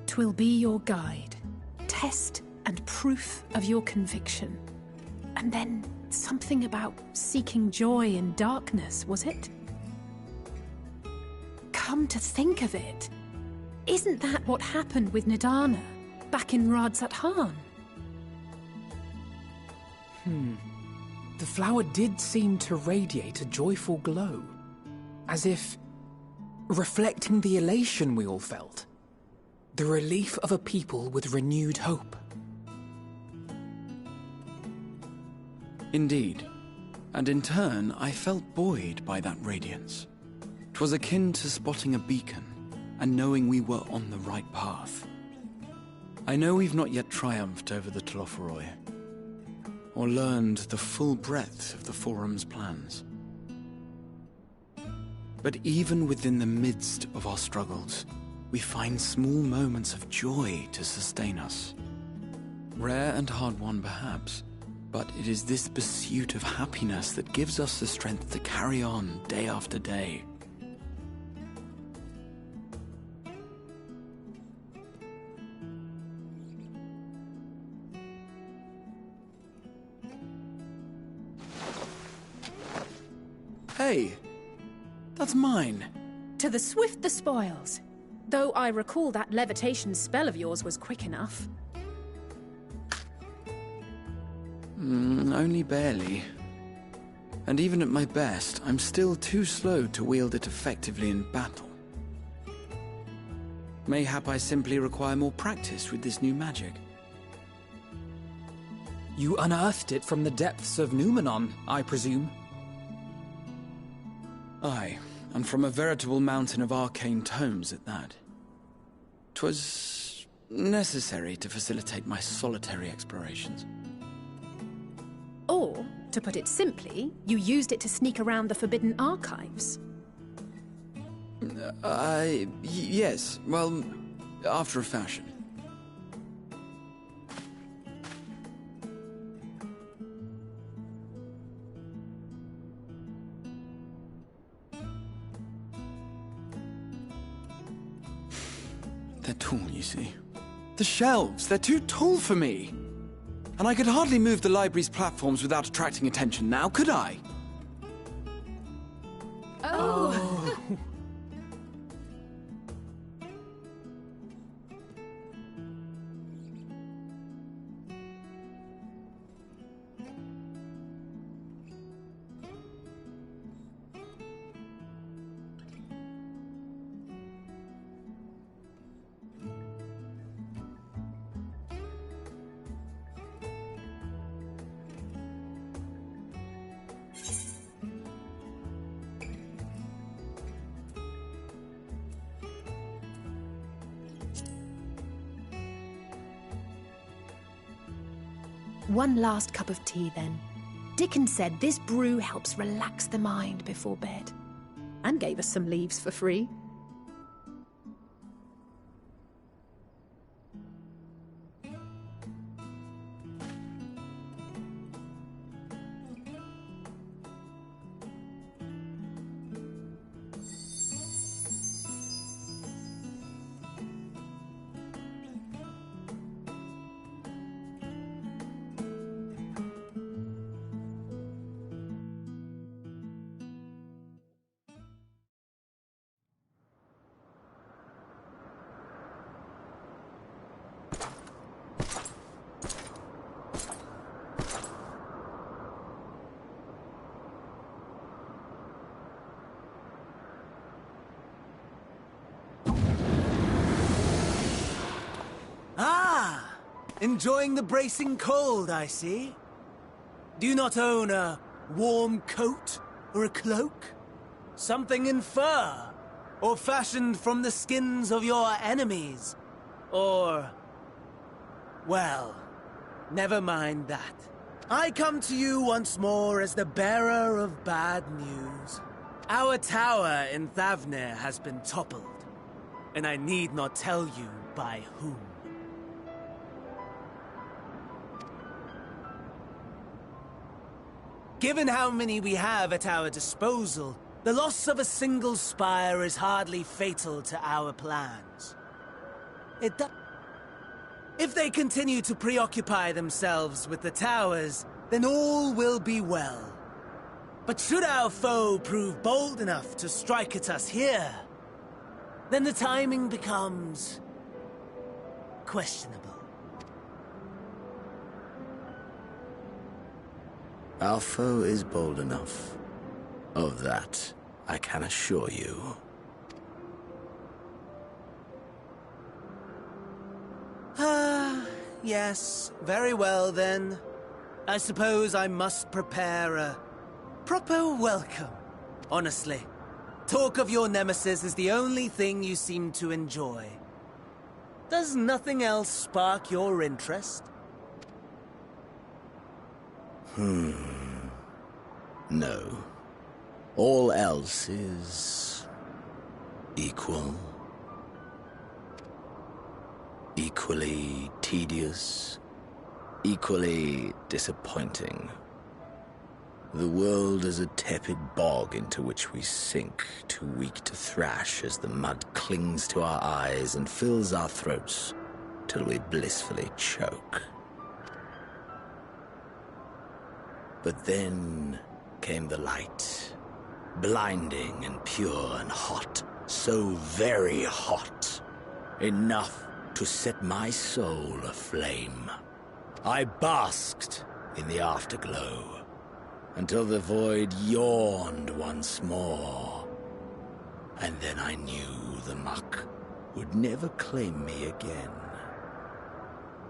Twill be your guide, test and proof of your conviction. And then something about seeking joy in darkness, was it? Come to think of it, isn't that what happened with Nidana back in Radzat-Han? The flower did seem to radiate a joyful glow, as if reflecting the elation we all felt, the relief of a people with renewed hope. Indeed, and in turn I felt buoyed by that radiance. 'Twas akin to spotting a beacon and knowing we were on the right path. I know we've not yet triumphed over the Tlofuroi, or learned the full breadth of the Forum's plans. But even within the midst of our struggles, we find small moments of joy to sustain us. Rare and hard-won perhaps, but it is this pursuit of happiness that gives us the strength to carry on day after day. Hey, that's mine. To the swift the spoils. Though I recall that levitation spell of yours was quick enough. Only barely. And even at my best, I'm still too slow to wield it effectively in battle. Mayhap I simply require more practice with this new magic. You unearthed it from the depths of Numenon, I presume? Aye, and from a veritable mountain of arcane tomes at that. 'Twas necessary to facilitate my solitary explorations. Or, to put it simply, you used it to sneak around the Forbidden Archives. Yes. Well, after a fashion. They're tall, you see. The shelves, they're too tall for me. And I could hardly move the library's platforms without attracting attention now, could I? Oh. One last cup of tea, then. Dickon said this brew helps relax the mind before bed. And gave us some leaves for free. Enjoying the bracing cold, I see. Do you not own a warm coat or a cloak? Something in fur? Or fashioned from the skins of your enemies? Or... well, never mind that. I come to you once more as the bearer of bad news. Our tower in Thavnir has been toppled, and I need not tell you by whom. Given how many we have at our disposal, the loss of a single spire is hardly fatal to our plans. If they continue to preoccupy themselves with the towers, then all will be well. But should our foe prove bold enough to strike at us here, then the timing becomes... questionable. Our foe is bold enough. Of that, I can assure you. Yes, very well then. I suppose I must prepare a proper welcome. Honestly, talk of your nemesis is the only thing you seem to enjoy. Does nothing else spark your interest? No. All else is... equal. Equally tedious. Equally disappointing. The world is a tepid bog into which we sink, too weak to thrash as the mud clings to our eyes and fills our throats till we blissfully choke. But then came the light, blinding and pure and hot, so very hot, enough to set my soul aflame. I basked in the afterglow, until the void yawned once more. And then I knew the muck would never claim me again.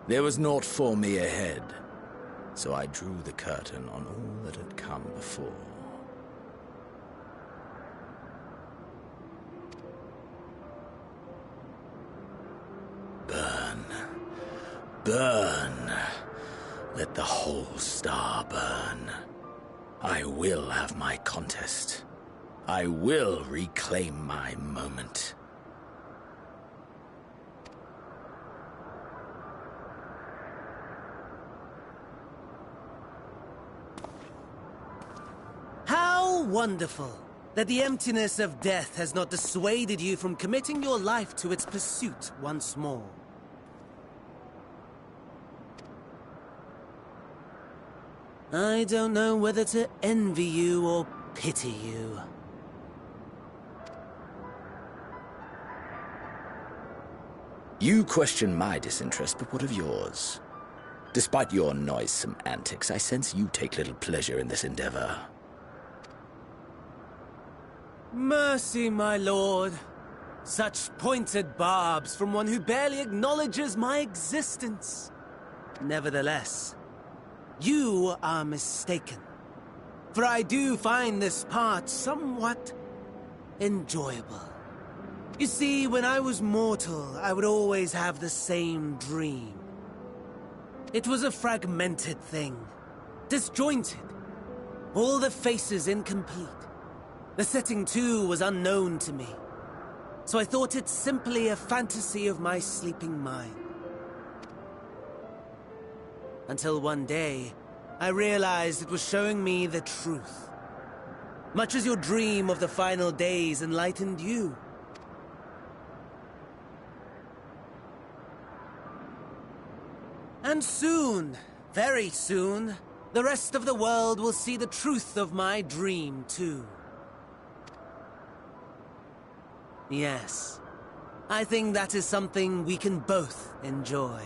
There was naught for me ahead, so I drew the curtain on all that had come before. Burn. Burn. Let the whole star burn. I will have my contest. I will reclaim my moment. How wonderful that the emptiness of death has not dissuaded you from committing your life to its pursuit once more. I don't know whether to envy you or pity you. You question my disinterest, but what of yours? Despite your noisome antics, I sense you take little pleasure in this endeavor. Mercy, my lord. Such pointed barbs from one who barely acknowledges my existence. Nevertheless, you are mistaken. For I do find this part somewhat enjoyable. You see, when I was mortal, I would always have the same dream. It was a fragmented thing, disjointed, all the faces incomplete. The setting, too, was unknown to me, so I thought it simply a fantasy of my sleeping mind. Until one day, I realized it was showing me the truth. Much as your dream of the final days enlightened you. And soon, very soon, the rest of the world will see the truth of my dream, too. Yes, I think that is something we can both enjoy.